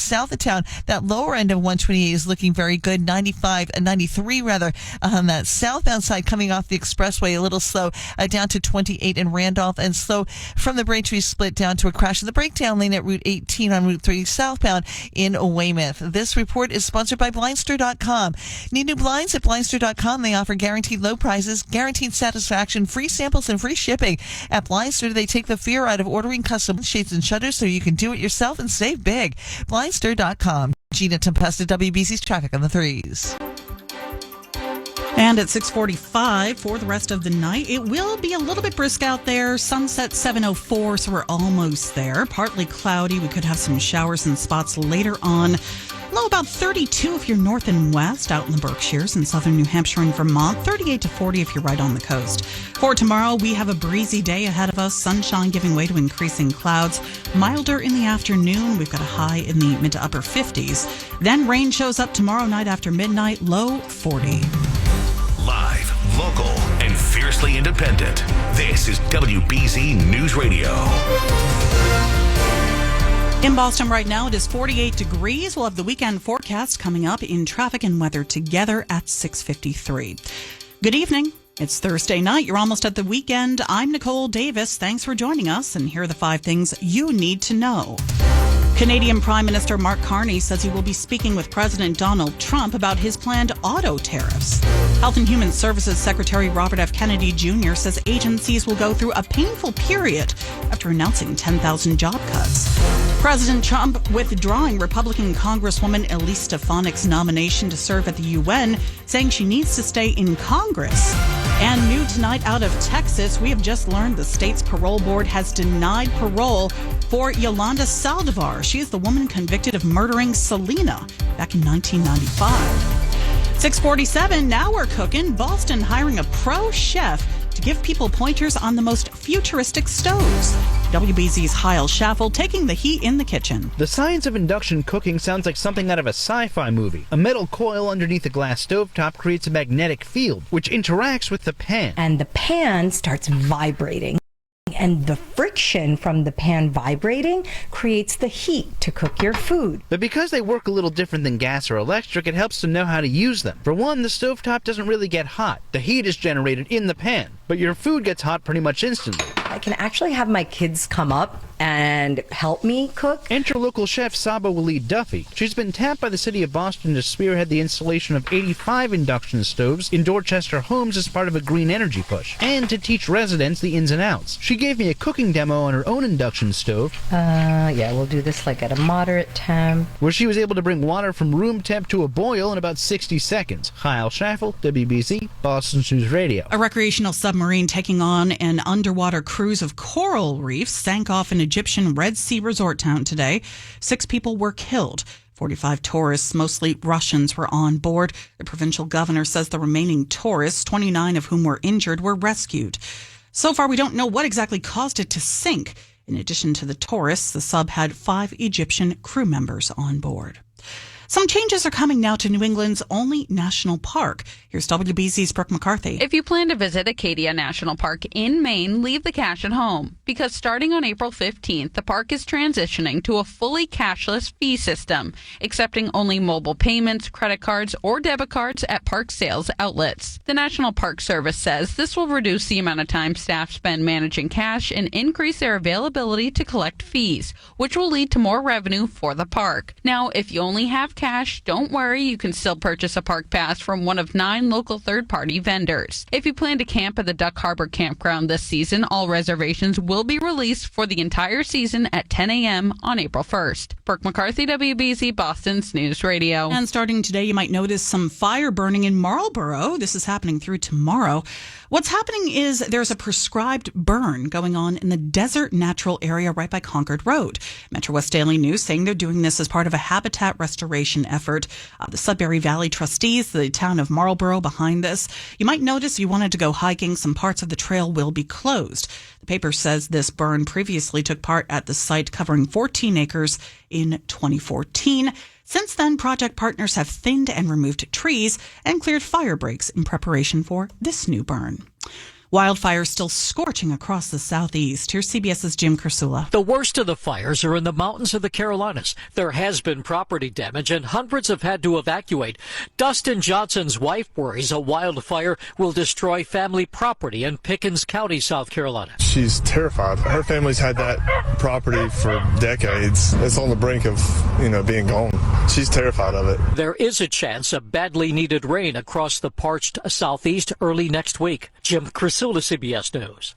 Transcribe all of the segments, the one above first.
south of town. That lower end of 128 is looking very good. 93 on that southbound side coming off the expressway, a little slow down to 28 in Randolph, and slow from the Braintree split down to a crash in the breakdown lane at Route 18 on Route 3 southbound in Weymouth. This report is sponsored by Blindster.com. Need new blinds? At Blindster.com, they offer guaranteed low prices, guaranteed satisfaction, free samples, and free shipping. At Blindster, they take the fear out of ordering custom shades and shutters so you can do it yourself and save big. Blindster.com. Gina Tempesta, WBC's traffic on the 3s. And at 6:45 for the rest of the night, it will be a little bit brisk out there. Sunset 7:04, so we're almost there. Partly cloudy. We could have some showers in spots later on. Low about 32 if you're north and west out in the Berkshires in southern New Hampshire and Vermont. 38 to 40 if you're right on the coast. For tomorrow, we have a breezy day ahead of us. Sunshine giving way to increasing clouds. Milder in the afternoon. We've got a high in the mid to upper 50s. Then rain shows up tomorrow night after midnight. Low 40. Live, local, and fiercely independent. This is WBZ News Radio. In Boston right now, it is 48 degrees. We'll have the weekend forecast coming up in traffic and weather together at 6:53. Good evening. It's Thursday night. You're almost at the weekend. I'm Nicole Davis. Thanks for joining us. And here are the 5 things you need to know. Canadian Prime Minister Mark Carney says he will be speaking with President Donald Trump about his planned auto tariffs. Health and Human Services Secretary Robert F. Kennedy Jr. says agencies will go through a painful period after announcing 10,000 job cuts. President Trump withdrawing Republican Congresswoman Elise Stefanik's nomination to serve at the UN, saying she needs to stay in Congress. And new tonight out of Texas, we have just learned the state's parole board has denied parole for Yolanda Saldivar. She is the woman convicted of murdering Selena back in 1995. 6:47, now we're cooking. Boston hiring a pro chef to give people pointers on the most futuristic stoves. WBZ's Kyle Schaffel taking the heat in the kitchen. The science of induction cooking sounds like something out of a sci-fi movie. A metal coil underneath a glass stovetop creates a magnetic field, which interacts with the pan. And the pan starts vibrating. And the friction from the pan vibrating creates the heat to cook your food. But because they work a little different than gas or electric, it helps to know how to use them. For one, the stovetop doesn't really get hot. The heat is generated in the pan, but your food gets hot pretty much instantly. I can actually have my kids come up and help me cook. Enter local chef Saba Waleed Duffy. She's been tapped by the city of Boston to spearhead the installation of 85 induction stoves in Dorchester homes as part of a green energy push, and to teach residents the ins and outs. She gave me a cooking demo on her own induction stove. Yeah, we'll do this like at a moderate temp. Where she was able to bring water from room temp to a boil in about 60 seconds. Kyle Schaffel, WBC, Boston News Radio. A recreational submarine taking on an underwater cruise of coral reefs sank off an Egyptian Red Sea resort town today. 6 people were killed. 45 tourists, mostly Russians, were on board. The provincial governor says the remaining tourists, 29 of whom were injured, were rescued. So far, we don't know what exactly caused it to sink. In addition to the tourists, the sub had 5 Egyptian crew members on board. Some changes are coming now to New England's only national park. Here's WBZ's Brooke McCarthy. If you plan to visit Acadia National Park in Maine, leave the cash at home. Because starting on April 15th, the park is transitioning to a fully cashless fee system, accepting only mobile payments, credit cards, or debit cards at park sales outlets. The National Park Service says this will reduce the amount of time staff spend managing cash and increase their availability to collect fees, which will lead to more revenue for the park. Now, if you only have cash, don't worry, you can still purchase a park pass from one of 9 local third-party vendors. If you plan to camp at the Duck Harbor Campground this season, all reservations will be released for the entire season at 10 a.m. on April 1st. Brooke McCarthy, WBZ, Boston's News Radio. And starting today, you might notice some fire burning in Marlborough. This is happening through tomorrow. What's happening is there's a prescribed burn going on in the Desert Natural area right by Concord Road. Metro West Daily News saying they're doing this as part of a habitat restoration effort. The Sudbury Valley trustees, the town of Marlborough behind this. You might notice if you wanted to go hiking, some parts of the trail will be closed. The paper says this burn previously took part at the site covering 14 acres in 2014. Since then, project partners have thinned and removed trees and cleared fire breaks in preparation for this new burn. Wildfires still scorching across the southeast. Here's CBS's Jim Kursula. The worst of the fires are in the mountains of the Carolinas. There has been property damage and hundreds have had to evacuate. Dustin Johnson's wife worries a wildfire will destroy family property in Pickens County, South Carolina. She's terrified. Her family's had that property for decades. It's on the brink of, being gone. She's terrified of it. There is a chance of badly needed rain across the parched southeast early next week. Jim Kursula, CBS News.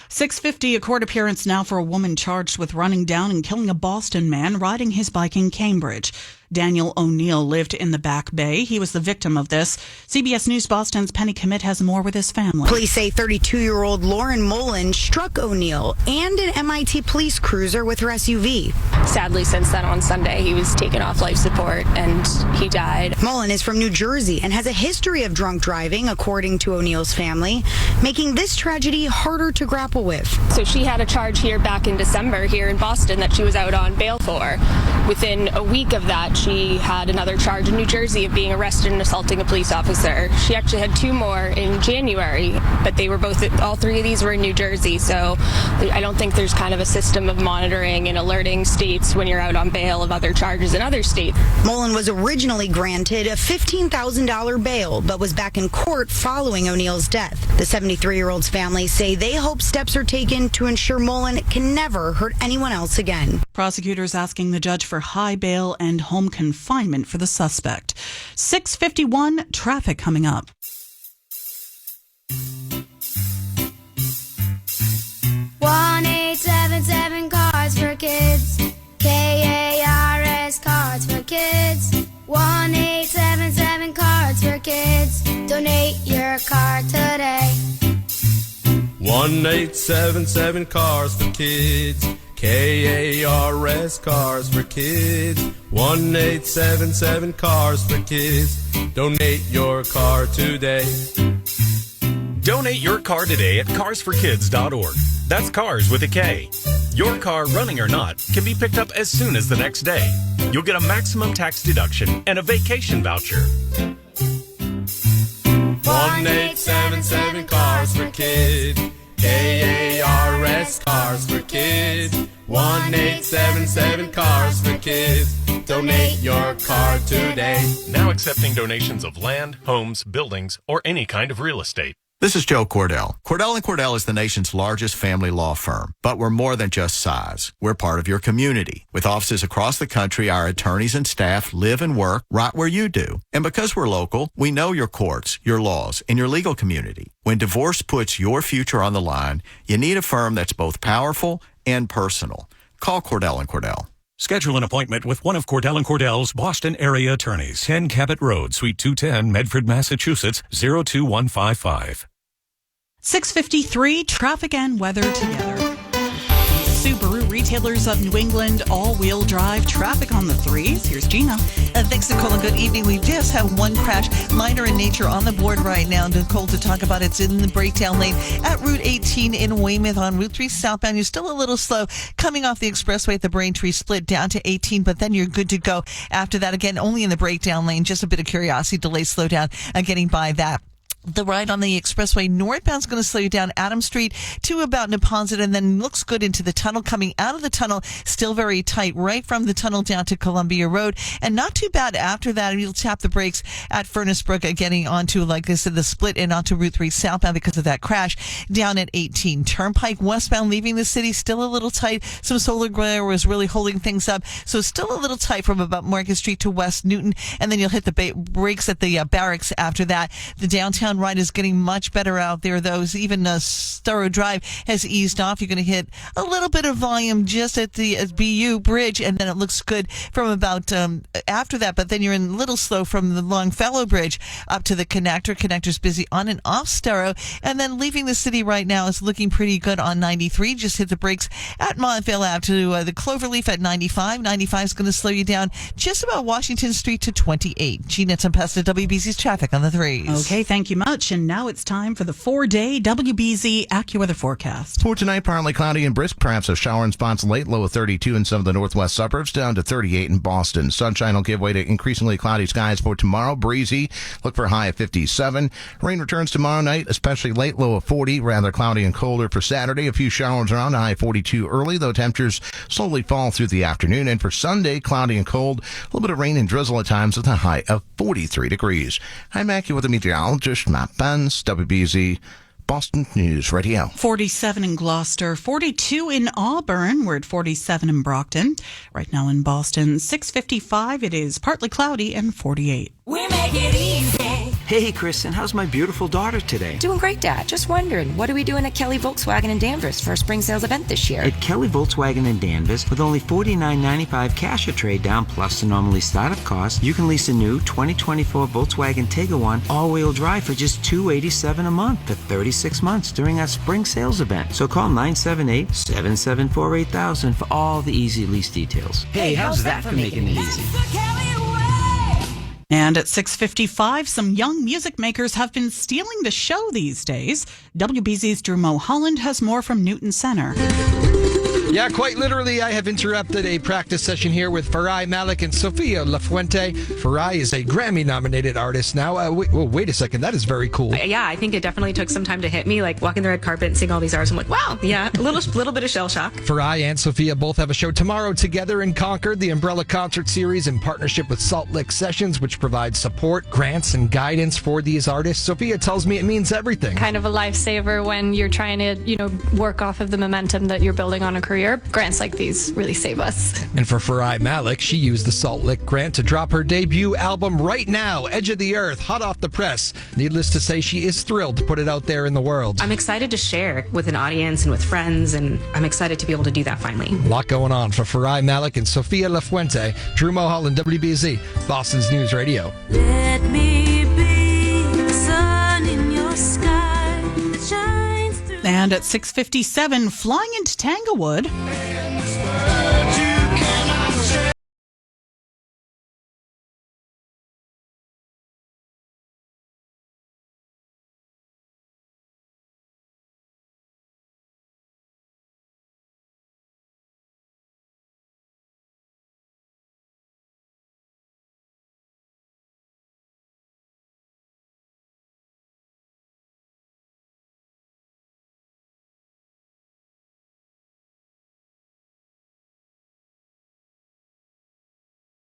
6:50, a court appearance now for a woman charged with running down and killing a Boston man riding his bike in Cambridge. Daniel O'Neill lived in the Back Bay. He was the victim of this. CBS News Boston's Penny Commit has more with his family. Police say 32-year-old Lauren Mullen struck O'Neill and an MIT police cruiser with her SUV. Sadly, since then on Sunday, he was taken off life support and he died. Mullen is from New Jersey and has a history of drunk driving, according to O'Neill's family, making this tragedy harder to grapple with. So she had a charge here back in December here in Boston that she was out on bail for. Within a week of that, she had another charge in New Jersey of being arrested and assaulting a police officer. She actually had two more in January, but they were all three of these were in New Jersey. So I don't think there's kind of a system of monitoring and alerting states when you're out on bail of other charges in other states. Mullen was originally granted a $15,000 bail, but was back in court following O'Neill's death. The 73-year-old's family say they hope steps are taken to ensure Mullen can never hurt anyone else again. Prosecutors asking the judge for high bail and home confinement for the suspect. 6:51, traffic coming up. One 877 Cars for Kids. KARS Cards for Kids. 1 877 Cards for Kids. Donate your card today. 1-877 Cars for Kids. KARS Cars for Kids. 1-877 Cars for Kids. Donate your car today. Donate your car today at carsforkids.org. That's cars with a K. Your car, running or not, can be picked up as soon as the next day. You'll get a maximum tax deduction and a vacation voucher. 1-877 Cars for Kids. KARS Cars for Kids. 1-877 Cars for Kids. Donate your car today. Now accepting donations of land, homes, buildings, or any kind of real estate. This is Joe Cordell. Cordell & Cordell is the nation's largest family law firm, but we're more than just size. We're part of your community. With offices across the country, our attorneys and staff live and work right where you do. And because we're local, we know your courts, your laws, and your legal community. When divorce puts your future on the line, you need a firm that's both powerful and personal. Call Cordell & Cordell. Schedule an appointment with one of Cordell & Cordell's Boston area attorneys. 10 Cabot Road, Suite 210, Medford, Massachusetts, 02155. 6:53, traffic and weather together. Subaru Retailers of New England all-wheel drive traffic on the threes. Here's Gina. Thanks, Nicole, and good evening. We just have one crash, minor in nature, on the board right now. Nicole, to talk about it's in the breakdown lane at Route 18 in Weymouth on Route 3 southbound. You're still a little slow coming off the expressway at the Braintree split down to 18, but then you're good to go after that. Again, only in the breakdown lane. Just a bit of curiosity, delay, slow down, getting by that. The ride on the expressway northbound is going to slow you down Adams Street to about Neponset, and then looks good into the tunnel. Coming out of the tunnel, still very tight right from the tunnel down to Columbia Road, and not too bad after that. You'll tap the brakes at Furnace Brook, getting onto, like I said, the split and onto Route 3 southbound because of that crash down at 18. Turnpike westbound leaving the city, still a little tight. Some solar glare was really holding things up, so still a little tight from about Market Street to West Newton, and then you'll hit the brakes at the barracks after that. The downtown ride is getting much better out there, though. Even Storrow Drive has eased off. You're going to hit a little bit of volume just at the BU Bridge, and then it looks good from about after that, but then you're in a little slow from the Longfellow Bridge up to the connector. Connector's busy on and off Storrow, and then leaving the city right now is looking pretty good on 93. Just hit the brakes at Montvale Ave to the Cloverleaf at 95. 95 is going to slow you down just about Washington Street to 28. Gina Tempesta, WBC's traffic on the threes. Okay, thank you, Matt. much. And now it's time for the 4-day WBZ AccuWeather forecast. For tonight, partly cloudy and brisk, perhaps a shower in spots late, low of 32 in some of the northwest suburbs, down to 38 in Boston. Sunshine will give way to increasingly cloudy skies for tomorrow. Breezy, look for a high of 57. Rain returns tomorrow night, especially late, low of 40. Rather cloudy and colder for Saturday. A few showers around, a high of 42 early, though temperatures slowly fall through the afternoon. And for Sunday, cloudy and cold, a little bit of rain and drizzle at times with a high of 43 degrees. I'm AccuWeather meteorologist Matt Benz, WBZ Boston News Radio. 47 in Gloucester, 42 in Auburn. We're at 47 in Brockton. Right now in Boston, 6:55. It is partly cloudy and 48. We make it easy. Hey, Kristen, how's my beautiful daughter today? Doing great, Dad. Just wondering, what are we doing at Kelly Volkswagen in Danvers for our spring sales event this year? At Kelly Volkswagen in Danvers, with only $49.95 cash or trade down plus the normally startup cost, you can lease a new 2024 Volkswagen Tiguan all-wheel drive for just $287 a month for 36 months during our spring sales event. So call 978-774-8000 for all the easy lease details. Hey, how's that for making it easy? And at 6:55, some young music makers have been stealing the show these days. WBZ's Drew Mulholland has more from Newton Center. Yeah, quite literally, I have interrupted a practice session here with Farai Malik and Sofia Lafuente. Farai is a Grammy-nominated artist now. Wait a second, that is very cool. Yeah, I think it definitely took some time to hit me, like walking the red carpet and seeing all these artists. I'm like, wow, yeah, a little bit of shell shock. Farai and Sofia both have a show tomorrow together in Concord, the Umbrella Concert Series in partnership with Salt Lick Sessions, which provides support, grants, and guidance for these artists. Sofia tells me it means everything. Kind of a lifesaver when you're trying to, work off of the momentum that you're building on a career. Grants like these really save us. And for Farai Malik, she used the Salt Lick grant to drop her debut album right now, Edge of the Earth, hot off the press. Needless to say, she is thrilled to put it out there in the world. I'm excited to share with an audience and with friends, and I'm excited to be able to do that finally. A lot going on for Farai Malik and Sofia Lafuente. Drew Mulholland, WBZ, Boston's News Radio. Let me be the sun in your sky that shines through. And at 6:57, flying into Tanglewood.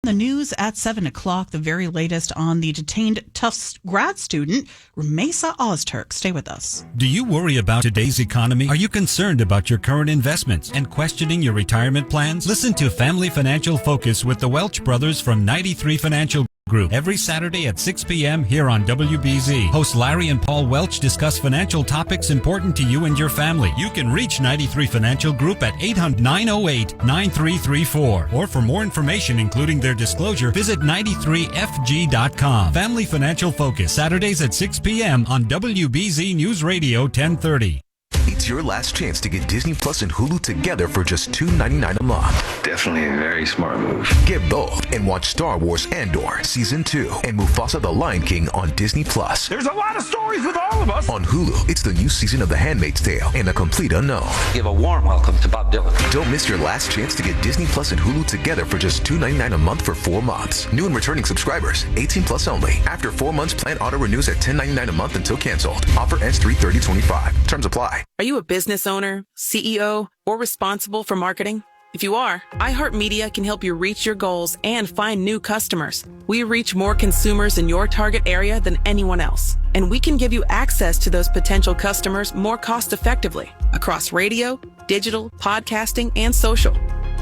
The news at 7 o'clock, the very latest on the detained Tufts grad student, Rumesa Ozturk. Stay with us. Do you worry about today's economy? Are you concerned about your current investments and questioning your retirement plans? Listen to Family Financial Focus with the Welch brothers from 93 Financial Group every Saturday at 6 p.m. here on WBZ. Hosts Larry and Paul Welch discuss financial topics important to you and your family. You can reach 93 Financial Group at 800-908-9334. Or for more information, including their disclosure, visit 93fg.com. Family Financial Focus, Saturdays at 6 p.m. on WBZ News Radio 1030. It's your last chance to get Disney Plus and Hulu together for just $2.99 a month. Definitely a very smart move. Get both and watch Star Wars Andor Season 2 and Mufasa the Lion King on Disney Plus. There's a lot of stories with all of us. On Hulu, it's the new season of The Handmaid's Tale and A Complete Unknown. Give a warm welcome to Bob Dylan. Don't miss your last chance to get Disney Plus and Hulu together for just $2.99 a month for 4 months. New and returning subscribers, 18 plus only. After 4 months, plan auto renews at $10.99 a month until canceled. Offer ends 3/30/25. Terms apply. Are you a business owner, CEO, or responsible for marketing? If you are, iHeartMedia can help you reach your goals and find new customers. We reach more consumers in your target area than anyone else, and we can give you access to those potential customers more cost-effectively across radio, digital, podcasting, and social.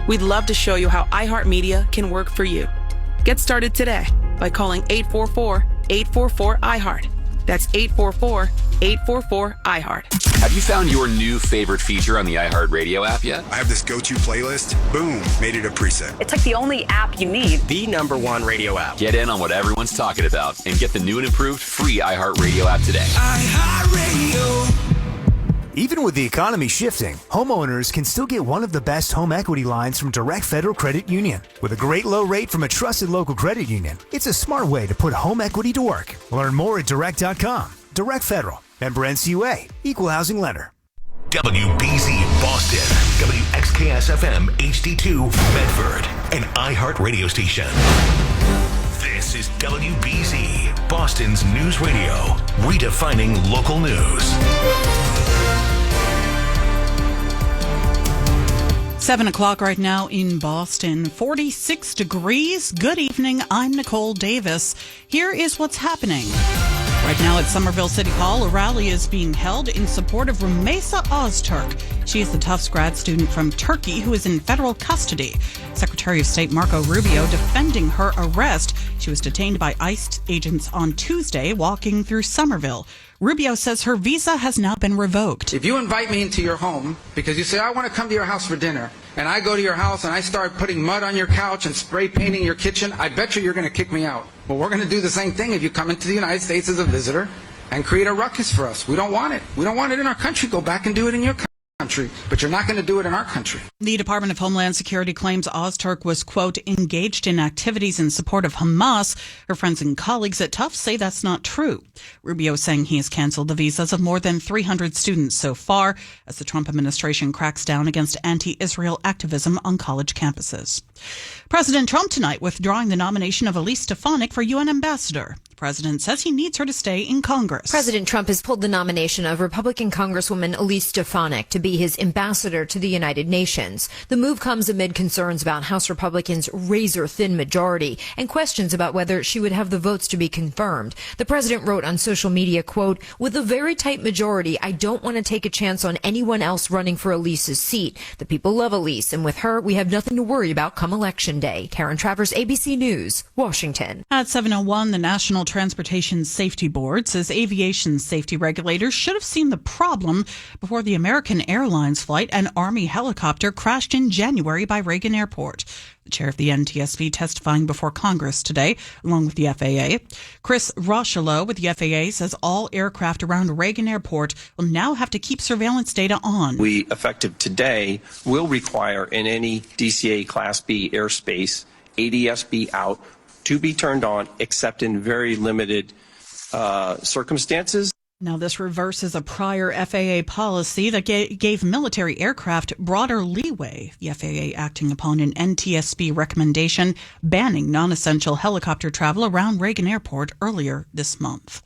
We'd love to show you how iHeartMedia can work for you. Get started today by calling 844-844-iHeart. That's 844-844-iHeart. Have you found your new favorite feature on the iHeartRadio app yet? I have this go-to playlist. Boom, made it a preset. It's like the only app you need. The #1 radio app. Get in on what everyone's talking about and get the new and improved free iHeartRadio app today. iHeartRadio. Even with the economy shifting, homeowners can still get one of the best home equity lines from Direct Federal Credit Union. With a great low rate from a trusted local credit union, it's a smart way to put home equity to work. Learn more at direct.com. Direct Federal. Member NCUA. Equal Housing Lender. WBZ Boston, WXKS-FM HD2 Medford, an iHeart radio station. This is WBZ, Boston's news radio, redefining local news. 7 o'clock right now in Boston, 46 degrees. Good evening. I'm Nicole Davis. Here is what's happening. Right now at Somerville City Hall, a rally is being held in support of Rumeysa Ozturk. She is the Tufts grad student from Turkey who is in federal custody. Secretary of State Marco Rubio defending her arrest. She was detained by ICE agents on Tuesday walking through Somerville. Rubio says her visa has now been revoked. If you invite me into your home because you say, I want to come to your house for dinner, and I go to your house and I start putting mud on your couch and spray painting your kitchen, I bet you're going to kick me out. But we're going to do the same thing if you come into the United States as a visitor and create a ruckus for us. We don't want it. We don't want it in our country. Go back and do it in your country. But you're not going to do it in our country. The Department of Homeland Security claims Ozturk was, quote, engaged in activities in support of Hamas. Her friends and colleagues at Tufts say that's not true. Rubio saying he has canceled the visas of more than 300 students so far as the Trump administration cracks down against anti-Israel activism on college campuses. President Trump tonight withdrawing the nomination of Elise Stefanik for UN ambassador. The president says he needs her to stay in Congress. President Trump has pulled the nomination of Republican Congresswoman Elise Stefanik to be his ambassador to the United Nations. The move comes amid concerns about House Republicans' razor-thin majority and questions about whether she would have the votes to be confirmed. The president wrote on social media, quote, with a very tight majority, I don't want to take a chance on anyone else running for Elise's seat. The people love Elise, and with her, we have nothing to worry about come Election Day. Karen Travers, ABC News, Washington. At 7:01, the National Transportation Safety Board says aviation safety regulators should have seen the problem before the American Airlines flight and Army helicopter crashed in January by Reagan Airport. The chair of the NTSB testifying before Congress today, along with the FAA. Chris Rochelow with the FAA says all aircraft around Reagan Airport will now have to keep surveillance data on. We, effective today, will require in any DCA Class B airspace, ADS-B out to be turned on, except in very limited circumstances. Now, this reverses a prior FAA policy that gave military aircraft broader leeway, the FAA acting upon an NTSB recommendation banning non-essential helicopter travel around Reagan Airport earlier this month.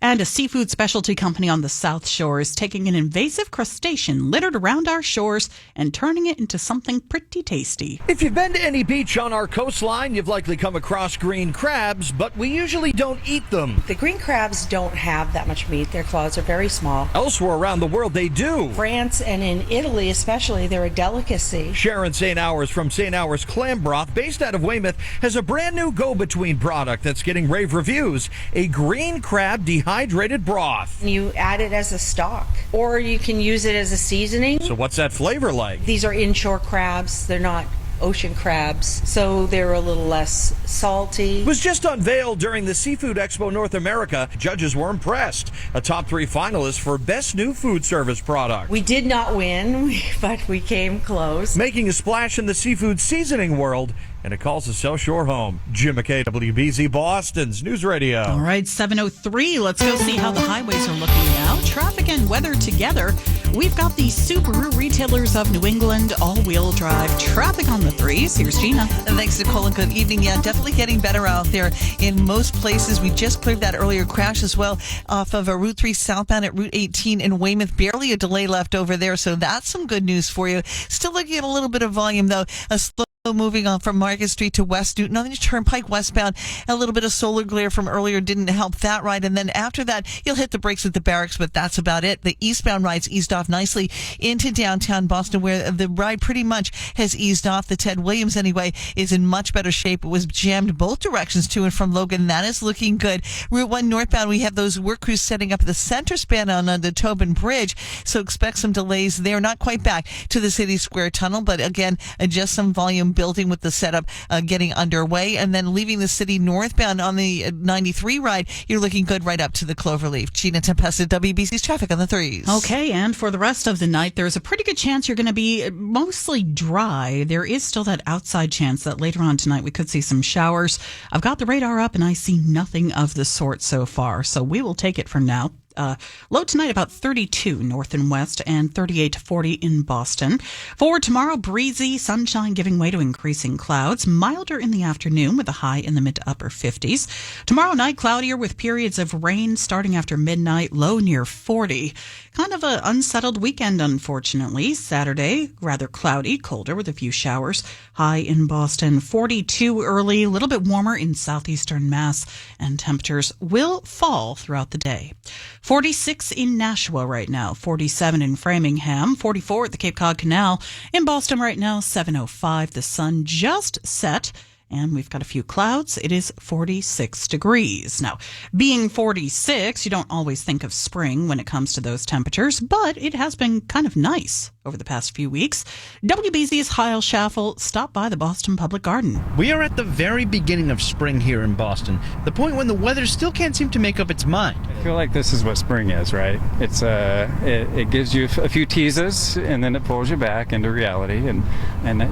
And a seafood specialty company on the South Shore is taking an invasive crustacean littered around our shores and turning it into something pretty tasty. If you've been to any beach on our coastline, you've likely come across green crabs, but we usually don't eat them. The green crabs don't have that much meat. Their claws are very small. Elsewhere around the world, they do. France and in Italy especially, they're a delicacy. Sharon St. Hours from St. Hours Clam Broth, based out of Weymouth, has a brand new go-between product that's getting rave reviews. A green crab dehydrated broth. You add it as a stock, or you can use it as a seasoning. So what's that flavor like? These are inshore crabs. They're not ocean crabs, so they're a little less salty. It was just unveiled during the Seafood Expo North America. Judges were impressed. A top 3 finalist for Best New Food Service Product. We did not win, but we came close. Making a splash in the seafood seasoning world, and it calls the South Shore home. Jim McKay, WBZ Boston's News Radio. All right, 7:03. Let's go see how the highways are looking now. Traffic and weather together. We've got the Subaru Retailers of New England all-wheel drive traffic on the 3s. Here's Gina. And thanks, Nicole, and good evening. Yeah, definitely getting better out there in most places. We just cleared that earlier crash as well off of Route 3 southbound at Route 18 in Weymouth. Barely a delay left over there, so that's some good news for you. Still looking at a little bit of volume, though. A slow moving on from Market Street to West Newton on the Turnpike westbound. A little bit of solar glare from earlier didn't help that ride. And then after that, you'll hit the brakes at the barracks, but that's about it. The eastbound rides eased off nicely into downtown Boston, where the ride pretty much has eased off. The Ted Williams, anyway, is in much better shape. It was jammed both directions to and from Logan. That is looking good. Route 1 northbound, we have those work crews setting up the center span on the Tobin Bridge, so expect some delays there. Not quite back to the City Square Tunnel, but again, just some volume building with the setup getting underway. And then leaving the city northbound on the 93 ride, you're looking good right up to the Cloverleaf. Gina Tempesta, WBC's traffic on the 3s. Okay, and for the rest of the night, there's a pretty good chance you're going to be mostly dry. There is still that outside chance that later on tonight we could see some showers. I've got the radar up and I see nothing of the sort so far, so we will take it for now Low tonight about 32 north and west and 38 to 40 in Boston. For tomorrow, breezy, sunshine giving way to increasing clouds. Milder in the afternoon with a high in the mid to upper 50s. Tomorrow night, cloudier with periods of rain starting after midnight, low near 40. Kind of an unsettled weekend, unfortunately. Saturday, rather cloudy, colder with a few showers. High in Boston, 42 early, a little bit warmer in southeastern Mass, and temperatures will fall throughout the day. 46 in Nashua right now, 47 in Framingham, 44 at the Cape Cod Canal. In Boston right now, 7:05. The sun just set. And we've got a few clouds. It is 46 degrees. Now, being 46, you don't always think of spring when it comes to those temperatures, but it has been kind of nice over the past few weeks. WBZ's Kyle Schaffel stopped by the Boston Public Garden. We are at the very beginning of spring here in Boston, the point when the weather still can't seem to make up its mind. I feel like this is what spring is, right? It's it gives you a few teases, and then it pulls you back into reality, and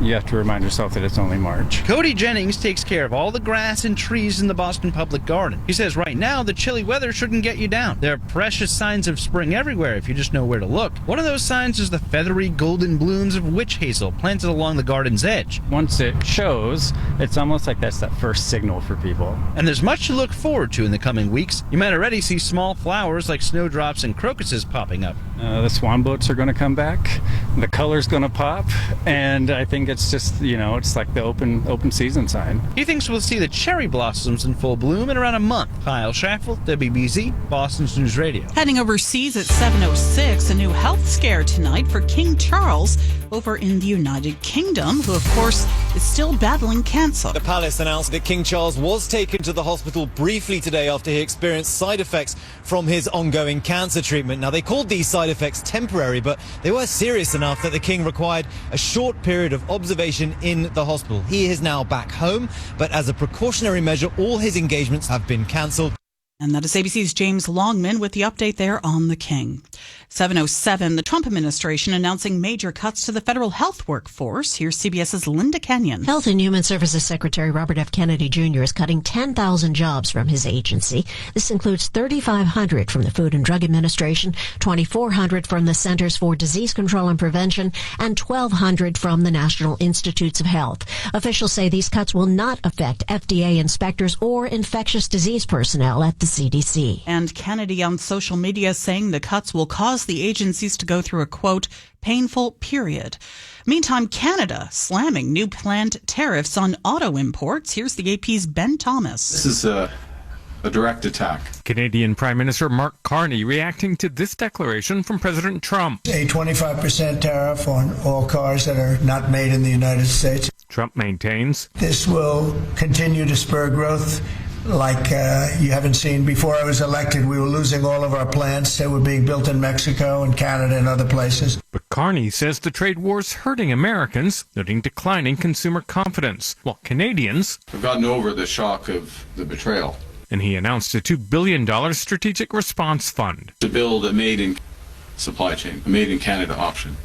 you have to remind yourself that it's only March. Cody Jennings takes care of all the grass and trees in the Boston Public Garden. He says right now the chilly weather shouldn't get you down. There are precious signs of spring everywhere if you just know where to look. One of those signs is the feathery golden blooms of witch hazel planted along the garden's edge. Once it shows, it's almost like that's that first signal for people. And there's much to look forward to in the coming weeks. You might already see small flowers like snowdrops and crocuses popping up. The swan boats are going to come back. The color's going to pop, and I think it's just, it's like the open season sign. He thinks we'll see the cherry blossoms in full bloom in around a month. Kyle Schaffel, WBZ, Boston's News Radio. Heading overseas at 7:06, a new health scare tonight for King Charles over in the United Kingdom, who, of course, is still battling cancer. The palace announced that King Charles was taken to the hospital briefly today after he experienced side effects from his ongoing cancer treatment. Now, they called these side effects temporary, but they were serious enough that the king required a short period of observation in the hospital. He is now back home, but as a precautionary measure, all his engagements have been cancelled. And that is ABC's James Longman with the update there on the King. 7:07, the Trump administration announcing major cuts to the federal health workforce. Here's CBS's Linda Kenyon. Health and Human Services Secretary Robert F. Kennedy Jr. is cutting 10,000 jobs from his agency. This includes 3,500 from the Food and Drug Administration, 2,400 from the Centers for Disease Control and Prevention, and 1,200 from the National Institutes of Health. Officials say these cuts will not affect FDA inspectors or infectious disease personnel at the CDC. And Kennedy on social media saying the cuts will cause the agencies to go through a, quote, painful period. Meantime, Canada slamming new planned tariffs on auto imports. Here's the AP's Ben Thomas. This is a direct attack. Canadian Prime Minister Mark Carney reacting to this declaration from President Trump. A 25% tariff on all cars that are not made in the United States. Trump maintains this will continue to spur growth like you haven't seen. Before I was elected, we were losing all of our plants. They were being built in Mexico and Canada and other places. But Carney says the trade war's hurting Americans, noting declining consumer confidence, while Canadians have gotten over the shock of the betrayal. And he announced a $2 billion strategic response fund to build a made-in supply chain, a made-in-Canada option,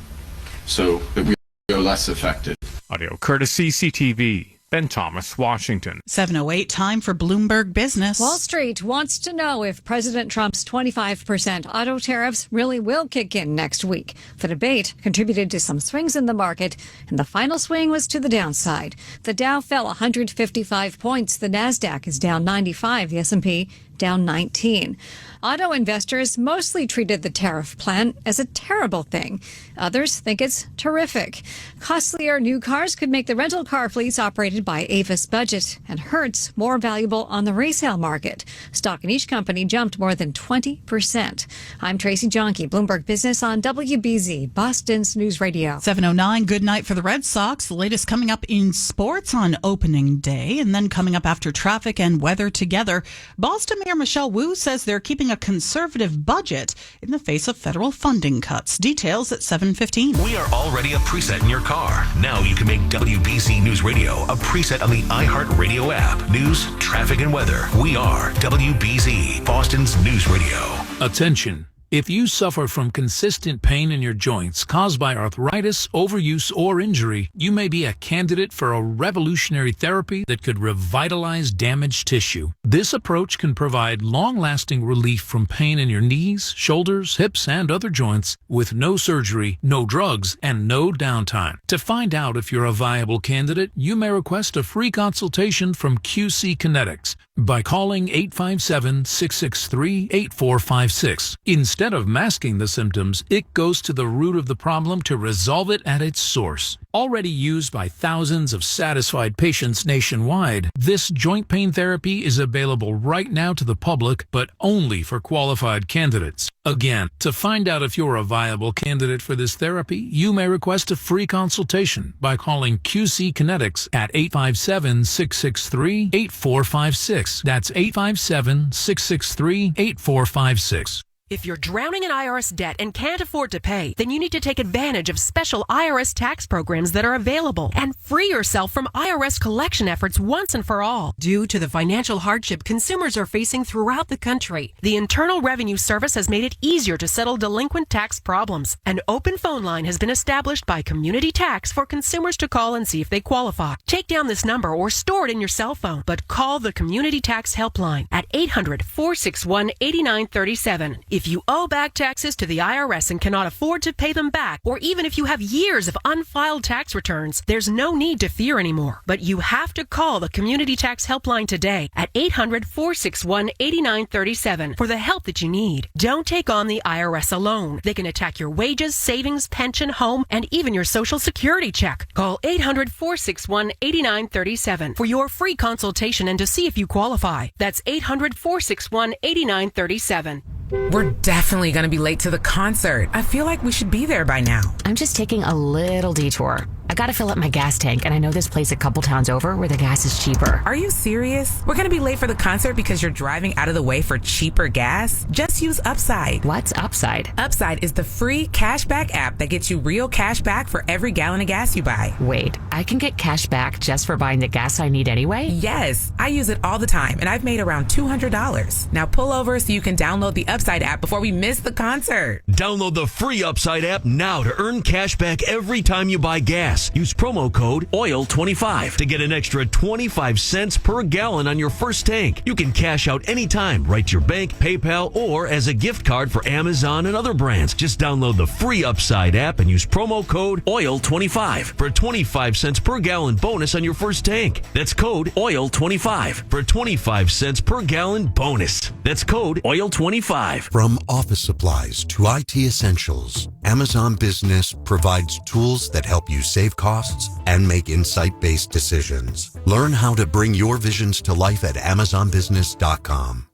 so that we are less affected. Audio courtesy CTV. Ben Thomas, Washington. 7:08, time for Bloomberg Business. Wall Street wants to know if President Trump's 25% auto tariffs really will kick in next week. The debate contributed to some swings in the market, and the final swing was to the downside. The Dow fell 155 points. The Nasdaq is down 95. The S&P down 19. Auto investors mostly treated the tariff plan as a terrible thing. Others think it's terrific. Costlier new cars could make the rental car fleets operated by Avis Budget and Hertz more valuable on the resale market. Stock in each company jumped more than 20%. I'm Tracy Jonke, Bloomberg Business on WBZ, Boston's News Radio. 7:09, good night for the Red Sox. The latest coming up in sports on opening day, and then coming up after traffic and weather together. Boston Mayor Michelle Wu says they're keeping a conservative budget in the face of federal funding cuts. Details at 7:15. We are already a preset in your car. Now you can make WBZ News Radio a preset on the iHeartRadio app. News, traffic, and weather. We are WBZ, Boston's News Radio. Attention. If you suffer from consistent pain in your joints caused by arthritis, overuse, or injury, you may be a candidate for a revolutionary therapy that could revitalize damaged tissue. This approach can provide long-lasting relief from pain in your knees, shoulders, hips, and other joints with no surgery, no drugs, and no downtime. To find out if you're a viable candidate, you may request a free consultation from QC Kinetics by calling 857-663-8456. Instead of masking the symptoms, it goes to the root of the problem to resolve it at its source. Already used by thousands of satisfied patients nationwide, this joint pain therapy is available right now to the public, but only for qualified candidates. Again, to find out if you're a viable candidate for this therapy, you may request a free consultation by calling QC Kinetics at 857-663-8456. That's 857-663-8456. If you're drowning in IRS debt and can't afford to pay, then you need to take advantage of special IRS tax programs that are available and free yourself from IRS collection efforts once and for all. Due to the financial hardship consumers are facing throughout the country, the Internal Revenue Service has made it easier to settle delinquent tax problems. An open phone line has been established by Community Tax for consumers to call and see if they qualify. Take down this number or store it in your cell phone, but call the Community Tax Helpline at 800-461-8937. If you owe back taxes to the IRS and cannot afford to pay them back, or even if you have years of unfiled tax returns, there's no need to fear anymore. But you have to call the Community Tax Helpline today at 800-461-8937 for the help that you need. Don't take on the IRS alone. They can attack your wages, savings, pension, home, and even your Social Security check. Call 800-461-8937 for your free consultation and to see if you qualify. That's 800-461-8937. We're definitely going to be late to the concert. I feel like we should be there by now. I'm just taking a little detour. I gotta fill up my gas tank, and I know this place a couple towns over where the gas is cheaper. Are you serious? We're gonna be late for the concert because you're driving out of the way for cheaper gas? Just use Upside. What's Upside? Upside is the free cashback app that gets you real cash back for every gallon of gas you buy. Wait, I can get cash back just for buying the gas I need anyway? Yes, I use it all the time, and I've made around $200. Now pull over so you can download the Upside app before we miss the concert. Download the free Upside app now to earn cash back every time you buy gas. Use promo code OIL25 to get an extra 25 cents per gallon on your first tank. You can cash out anytime, right to your bank, PayPal, or as a gift card for Amazon and other brands. Just download the free Upside app and use promo code OIL25 for a 25 cents per gallon bonus on your first tank. That's code OIL25 for a 25 cents per gallon bonus. That's code OIL25. From office supplies to IT essentials, Amazon Business provides tools that help you save costs and make insight-based decisions. Learn how to bring your visions to life at AmazonBusiness.com.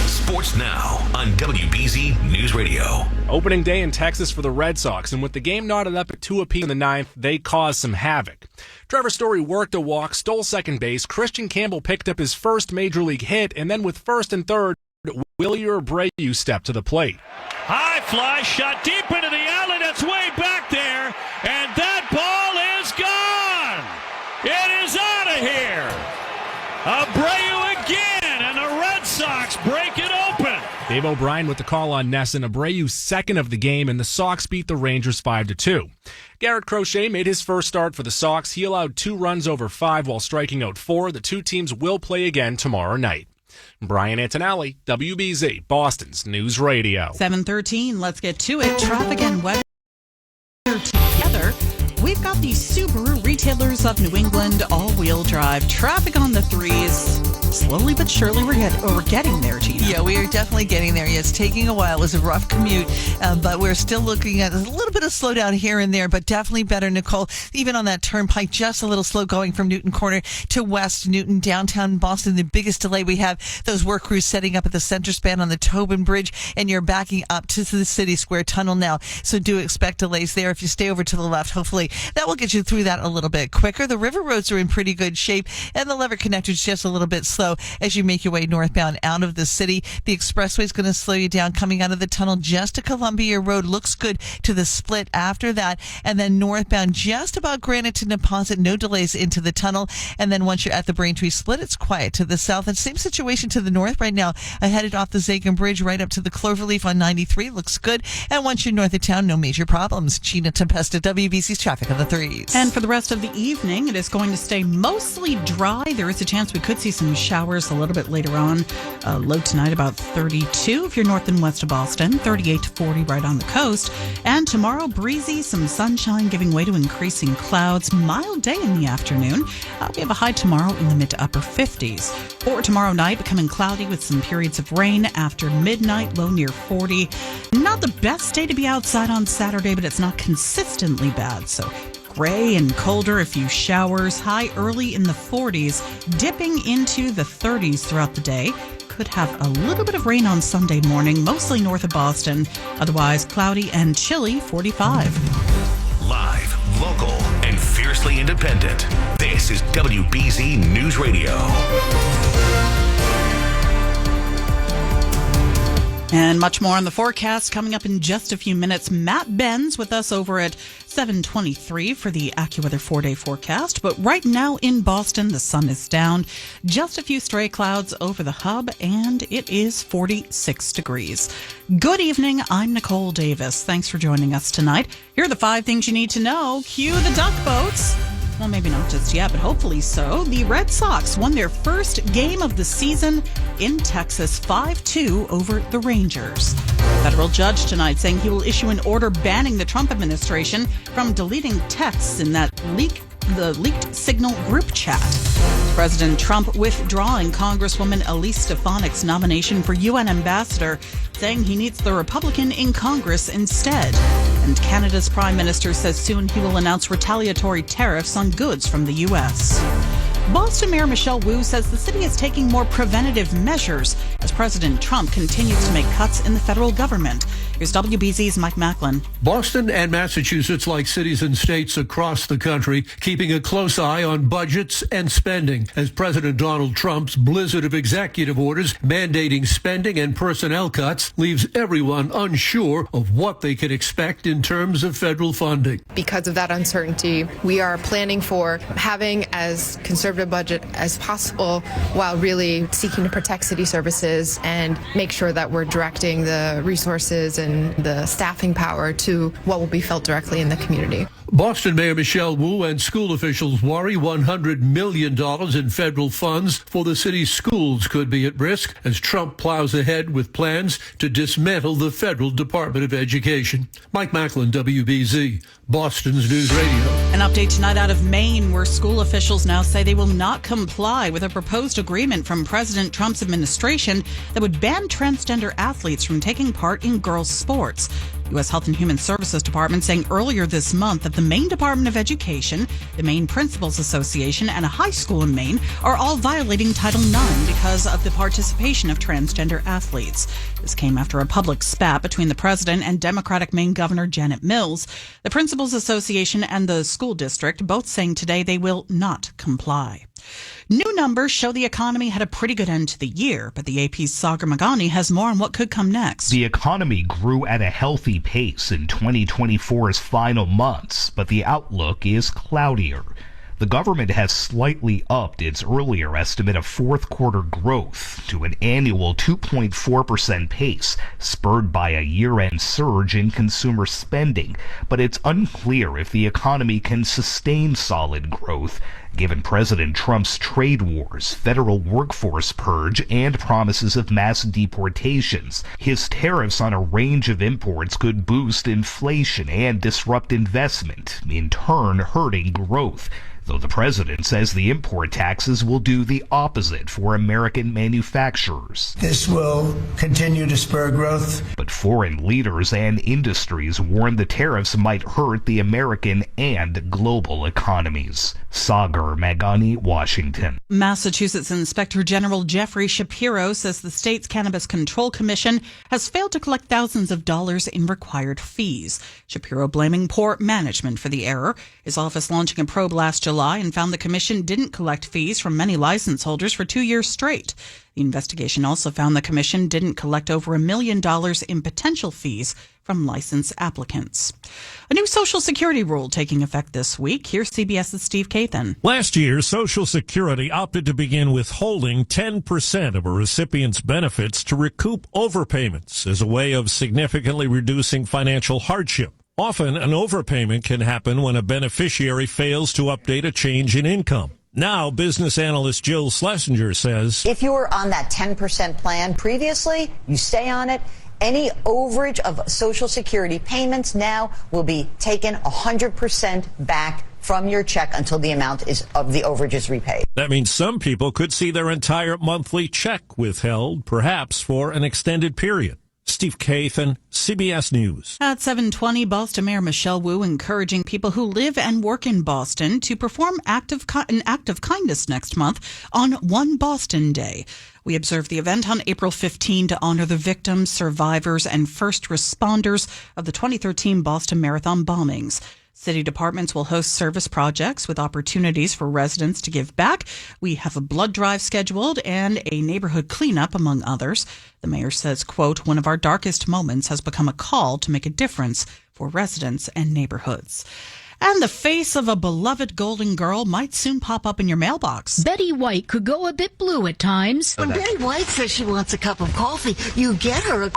Sports now on WBZ News Radio. Opening day in Texas for the Red Sox, and with the game knotted up at 2 apiece in the ninth, they caused some havoc. Trevor Story worked a walk, stole second base. Christian Campbell picked up his first major league hit, and then with first and third, Willie Abreu stepped to the plate. High fly shot deep into the alley. That's way back there, and that ball is gone. It is out of here. Abreu again, and the Red Sox break it open. Dave O'Brien with the call on Nesson. Abreu's second of the game, and the Sox beat the Rangers 5-2. Garrett Crochet made his first start for the Sox. He allowed 2 runs over 5 while striking out 4. The two teams will play again tomorrow night. Brian Antonelli, WBZ, Boston's News Radio. 7:13, let's get to it. Traffic and weather together. We've got the Subaru Retailers of New England all-wheel drive. Traffic on the 3s. Slowly but surely we're getting there, Gina. Yeah, we are definitely getting there. Yeah, it's taking a while. It was a rough commute, but we're still looking at a little bit of slowdown here and there, but definitely better, Nicole. Even on that turnpike, just a little slow going from Newton Corner to West Newton, downtown Boston. The biggest delay we have, those work crews setting up at the center span on the Tobin Bridge, and you're backing up to the City Square Tunnel now. So do expect delays there. If you stay over to the left, hopefully that will get you through that a little bit quicker. The river roads are in pretty good shape, and the Lever Connector's just a little bit slow slow as you make your way northbound out of the city. The expressway is going to slow you down coming out of the tunnel just to Columbia Road. Looks good to the split after that. And then northbound just about Granite to Neponset. No delays into the tunnel. And then once you're at the Braintree split, it's quiet to the south. And same situation to the north right now. Headed off the Zagan Bridge right up to the Cloverleaf on 93. Looks good. And once you're north of town, no major problems. Gina Tempesta, WBC's traffic on the 3s. And for the rest of the evening, it is going to stay mostly dry. There is a chance we could see some showers a little bit later on. Low tonight about 32 if you're north and west of Boston, 38 to 40 right on the coast. And tomorrow, breezy, some sunshine giving way to increasing clouds. Mild day in the afternoon. We have a high tomorrow in the mid to upper 50s. For tomorrow night, becoming cloudy with some periods of rain after midnight, low near 40. Not the best day to be outside on Saturday, but it's not consistently bad. So gray and colder, a few showers, high early in the 40s, dipping into the 30s throughout the day. Could have a little bit of rain on Sunday morning, mostly north of Boston. Otherwise, cloudy and chilly, 45. Live, local, and fiercely independent. This is WBZ News Radio. And much more on the forecast coming up in just a few minutes. Matt Benz with us over at 7:23 for the AccuWeather 4-day forecast. But right now in Boston, the sun is down. Just a few stray clouds over the hub, and it is 46 degrees. Good evening. I'm Nicole Davis. Thanks for joining us tonight. Here are the 5 things you need to know. Cue the duck boats. Well, maybe not just yet, but hopefully so. The Red Sox won their first game of the season in Texas, 5-2 over the Rangers. A federal judge tonight saying he will issue an order banning the Trump administration from deleting texts in the leaked Signal group chat. President Trump withdrawing Congresswoman Elise Stefanik's nomination for UN ambassador, saying he needs the Republican in Congress instead. And Canada's Prime Minister says soon he will announce retaliatory tariffs on goods from the U.S. Boston Mayor Michelle Wu says the city is taking more preventative measures as President Trump continues to make cuts in the federal government. Here's WBZ's Mike Macklin. Boston and Massachusetts, like cities and states across the country, keeping a close eye on budgets and spending as President Donald Trump's blizzard of executive orders mandating spending and personnel cuts leaves everyone unsure of what they can expect in terms of federal funding. Because of that uncertainty, we are planning for having as conservative budget as possible while really seeking to protect city services and make sure that we're directing the resources and the staffing power to what will be felt directly in the community. Boston Mayor Michelle Wu and school officials worry $100 million in federal funds for the city's schools could be at risk as Trump plows ahead with plans to dismantle the federal Department of Education. Mike Macklin, WBZ, Boston's News Radio. An update tonight out of Maine, where school officials now say they will not comply with a proposed agreement from President Trump's administration that would ban transgender athletes from taking part in girls' sports. U.S. Health and Human Services Department saying earlier this month that the Maine Department of Education, the Maine Principals Association, and a high school in Maine are all violating Title IX because of the participation of transgender athletes. This came after a public spat between the president and Democratic Maine Governor Janet Mills. The Principals Association and the school district both saying today they will not comply. New numbers show the economy had a pretty good end to the year, but the AP's Sagar Magani has more on what could come next. The economy grew at a healthy pace in 2024's final months, but the outlook is cloudier. The government has slightly upped its earlier estimate of fourth quarter growth to an annual 2.4% pace, spurred by a year-end surge in consumer spending. But it's unclear if the economy can sustain solid growth, given President Trump's trade wars, federal workforce purge, and promises of mass deportations. His tariffs on a range of imports could boost inflation and disrupt investment, in turn hurting growth. Though the president says the import taxes will do the opposite for American manufacturers. This will continue to spur growth. But foreign leaders and industries warn the tariffs might hurt the American and global economies. Sagar Magani, Washington. Massachusetts Inspector General Jeffrey Shapiro says the state's Cannabis Control Commission has failed to collect thousands of dollars in required fees. Shapiro blaming poor management for the error. His office launching a probe last July July and found the commission didn't collect fees from many license holders for 2 years straight. The investigation also found the commission didn't collect over $1 million in potential fees from license applicants. A new Social Security rule taking effect this week. Here's CBS's Steve Kathan. Last year, Social Security opted to begin withholding 10% of a recipient's benefits to recoup overpayments as a way of significantly reducing financial hardship. Often, an overpayment can happen when a beneficiary fails to update a change in income. Now, business analyst Jill Schlesinger says, if you were on that 10% plan previously, you stay on it. Any overage of Social Security payments now will be taken 100% back from your check until the amount of the overage is repaid. That means some people could see their entire monthly check withheld, perhaps for an extended period. Steve Kathan, CBS News. At 7:20, Boston Mayor Michelle Wu encouraging people who live and work in Boston to perform an act of kindness next month on One Boston Day. We observe the event on April 15 to honor the victims, survivors, and first responders of the 2013 Boston Marathon bombings. City departments will host service projects with opportunities for residents to give back. We have a blood drive scheduled and a neighborhood cleanup, among others. The mayor says, quote, one of our darkest moments has become a call to make a difference for residents and neighborhoods. And the face of a beloved golden girl might soon pop up in your mailbox. Betty White could go a bit blue at times. When Betty White says she wants a cup of coffee, you get her a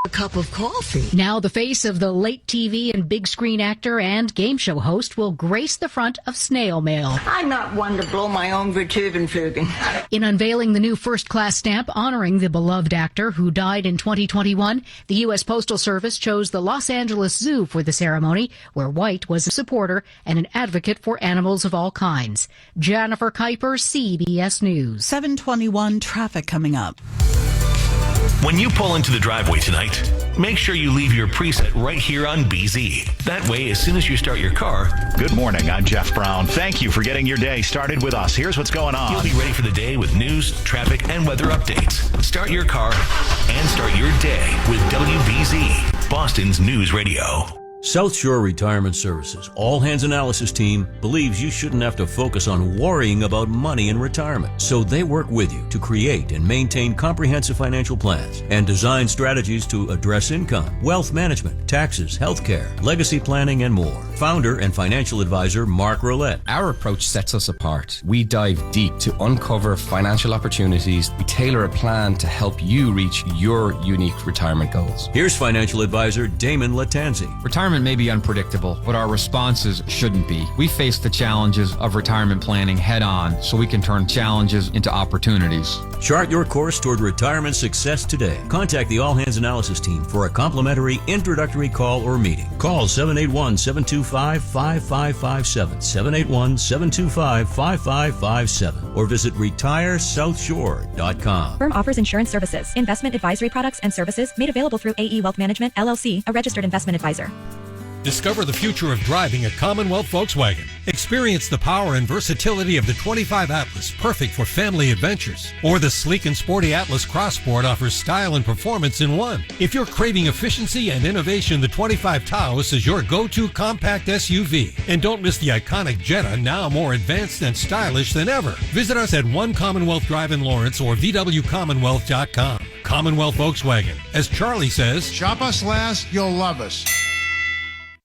cup of coffee. Now the face of the late TV and big screen actor and game show host will grace the front of Snail Mail. I'm not one to blow my own Vertuvenfugen. In unveiling the new first-class stamp honoring the beloved actor who died in 2021, the U.S. Postal Service chose the Los Angeles Zoo for the ceremony, where White was a supporter and an advocate for animals of all kinds. Jennifer Kuiper, CBS News. 7:21 traffic coming up. When you pull into the driveway tonight, make sure you leave your preset right here on BZ. That way, as soon as you start your car... Good morning, I'm Jeff Brown. Thank you for getting your day started with us. Here's what's going on. You'll be ready for the day with news, traffic, and weather updates. Start your car and start your day with WBZ, Boston's News Radio. South Shore Retirement Services All Hands Analysis Team believes you shouldn't have to focus on worrying about money in retirement. So they work with you to create and maintain comprehensive financial plans and design strategies to address income, wealth management, taxes, healthcare, legacy planning, and more. Founder and financial advisor Mark Roulette. Our approach sets us apart. We dive deep to uncover financial opportunities. We tailor a plan to help you reach your unique retirement goals. Here's financial advisor Damon Latanzi. Retirement may be unpredictable, but our responses shouldn't be. We face the challenges of retirement planning head on so we can turn challenges into opportunities. Chart your course toward retirement success today. Contact the All Hands Analysis Team for a complimentary introductory call or meeting. Call 781-725-5557, 781-725-5557, or visit retiresouthshore.com. Firm offers insurance services, investment advisory products and services made available through AE Wealth Management, LLC, a registered investment advisor. Discover the future of driving a Commonwealth Volkswagen. Experience the power and versatility of the 25 Atlas, perfect for family adventures. Or the sleek and sporty Atlas Crossport offers style and performance in one. If you're craving efficiency and innovation, the 25 Taos is your go-to compact SUV. And don't miss the iconic Jetta, now more advanced and stylish than ever. Visit us at 1 Commonwealth Drive in Lawrence or VWCommonwealth.com. Commonwealth Volkswagen. As Charlie says, shop us last, you'll love us.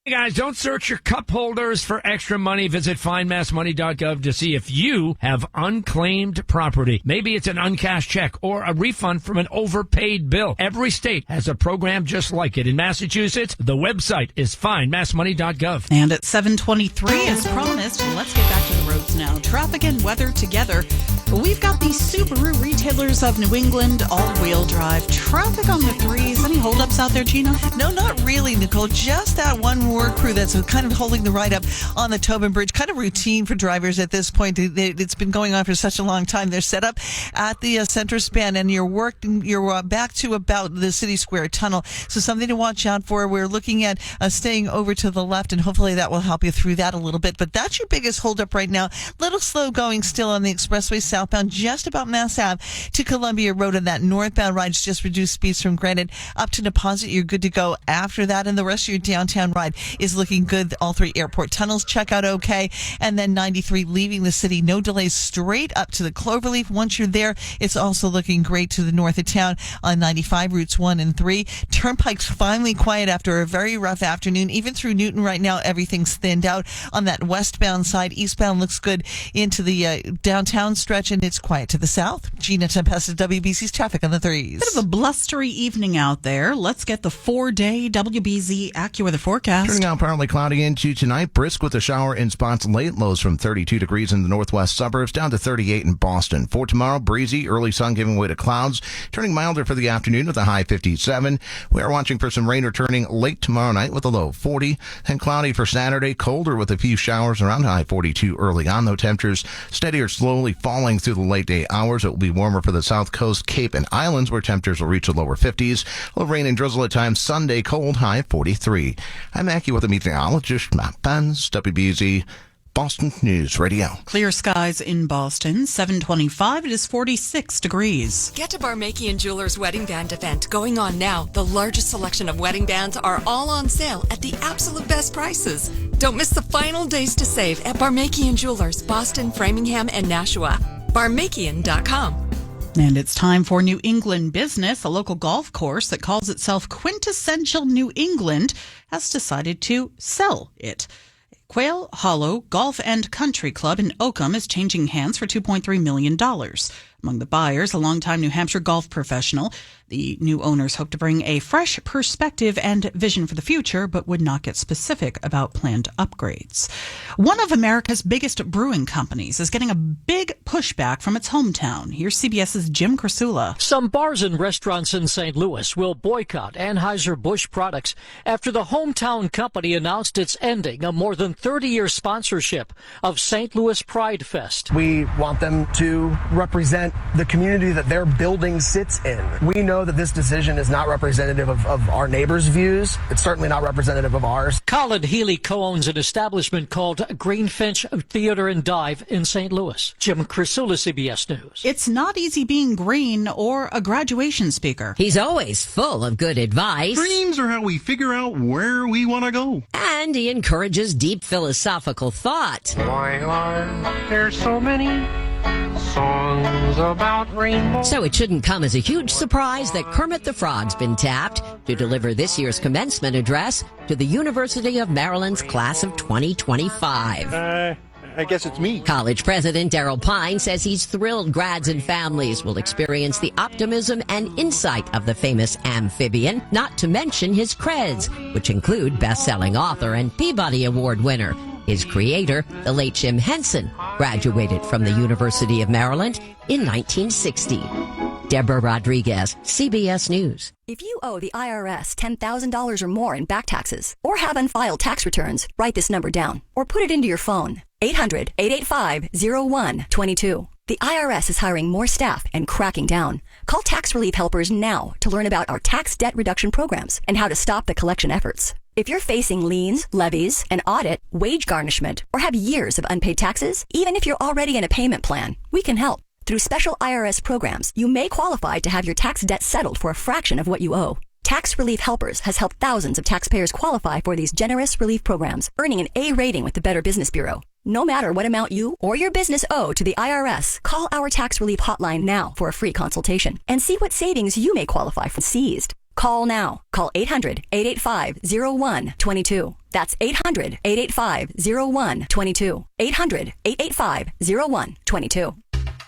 Hey guys, don't search your cup holders for extra money. Visit findmassmoney.gov to see if you have unclaimed property. Maybe it's an uncashed check or a refund from an overpaid bill. Every state has a program just like it. In Massachusetts, the website is findmassmoney.gov. And at 7:23, as promised, let's get back to the roads now. Traffic and weather together. We've got the Subaru retailers of New England all-wheel drive. Traffic on the threes. Any holdups out there, Gina? No, not really, Nicole. Just that one work crew that's kind of holding the ride up on the Tobin Bridge. Kind of routine for drivers at this point. It's been going on for such a long time. They're set up at the center span, and you're back to about the City Square Tunnel. So something to watch out for. We're looking at staying over to the left, and hopefully that will help you through that a little bit. But that's your biggest holdup right now. Little slow going still on the expressway southbound, just about Mass Ave to Columbia Road, and that northbound ride's just reduced speeds from Granite up to Deposit. You're good to go after that, and the rest of your downtown ride is looking good. All 3 airport tunnels check out okay. And then 93 leaving the city, no delays straight up to the Cloverleaf. Once you're there, it's also looking great to the north of town on 95 routes 1 and 3. Turnpike's finally quiet after a very rough afternoon. Even through Newton right now, everything's thinned out on that westbound side. Eastbound looks good into the downtown stretch, and it's quiet to the south. Gina Tempesta, WBC's traffic on the 3s. Bit of a blustery evening out there. Let's get the 4-day WBZ AccuWeather forecast. Turning out partly cloudy into tonight. Brisk with a shower in spots late. Lows from 32 degrees in the northwest suburbs down to 38 in Boston. For tomorrow, breezy, early sun giving way to clouds. Turning milder for the afternoon with a high 57. We are watching for some rain returning late tomorrow night with a low 40. And cloudy for Saturday. Colder with a few showers around high 42 early on, though temperatures steady or slowly falling through the late day hours. It will be warmer for the south coast, Cape, and Islands, where temperatures will reach the lower 50s. A little rain and drizzle at times Sunday, cold, high 43. I'm AccuWeather meteorologist Matt Benz, WBZ, Boston News Radio. Clear skies in Boston, 725. It is 46 degrees. Get to Barmakian Jewelers Wedding Band event going on now. The largest selection of wedding bands are all on sale at the absolute best prices. Don't miss the final days to save at Barmakian Jewelers, Boston, Framingham, and Nashua. Barmakian.com. And it's time for New England Business. A local golf course that calls itself Quintessential New England has decided to sell it. Quail Hollow Golf and Country Club in Oakham is changing hands for $2.3 million. Among the buyers, a longtime New Hampshire golf professional. The new owners hope to bring a fresh perspective and vision for the future, but would not get specific about planned upgrades. One of America's biggest brewing companies is getting a big pushback from its hometown. Here's CBS's Jim Crisula. Some bars and restaurants in St. Louis will boycott Anheuser-Busch products after the hometown company announced it's ending a more than 30-year sponsorship of St. Louis Pride Fest. We want them to represent the community that their building sits in. We know that this decision is not representative of our neighbors' views. It's certainly not representative of ours. Colin Healy co-owns an establishment called Greenfinch Theater and Dive in St. Louis. Jim Crisula, CBS News. It's not easy being green or a graduation speaker. He's always full of good advice. Dreams are how we figure out where we want to go. And he encourages deep philosophical thought. Why are there so many songs about rainbows? So it shouldn't come as a huge surprise that Kermit the Frog's been tapped to deliver this year's commencement address to the University of Maryland's class of 2025. I guess it's me. College President Darrell Pine says he's thrilled grads and families will experience the optimism and insight of the famous amphibian, not to mention his creds, which include best-selling author and Peabody Award winner. His creator, the late Jim Henson, graduated from the University of Maryland in 1960. Deborah Rodriguez, CBS News. If you owe the IRS $10,000 or more in back taxes or have unfiled tax returns, write this number down or put it into your phone. 800-885-0122. The IRS is hiring more staff and cracking down. Call Tax Relief Helpers now to learn about our tax debt reduction programs and how to stop the collection efforts. If you're facing liens, levies, an audit, wage garnishment, or have years of unpaid taxes, even if you're already in a payment plan, we can help. Through special IRS programs, you may qualify to have your tax debt settled for a fraction of what you owe. Tax Relief Helpers has helped thousands of taxpayers qualify for these generous relief programs, earning an A rating with the Better Business Bureau. No matter what amount you or your business owe to the IRS, call our tax relief hotline now for a free consultation and see what savings you may qualify for seized. Call now. Call 800-885-0122. That's 800-885-0122. 800-885-0122.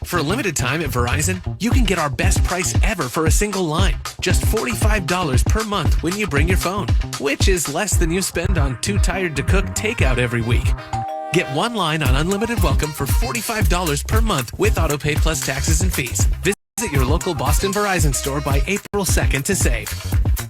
For a limited time at Verizon, you can get our best price ever for a single line. Just $45 per month when you bring your phone, which is less than you spend on Too Tired to Cook takeout every week. Get one line on Unlimited Welcome for $45 per month with AutoPay plus taxes and fees. Visit your local Boston Verizon store by April 2nd to save.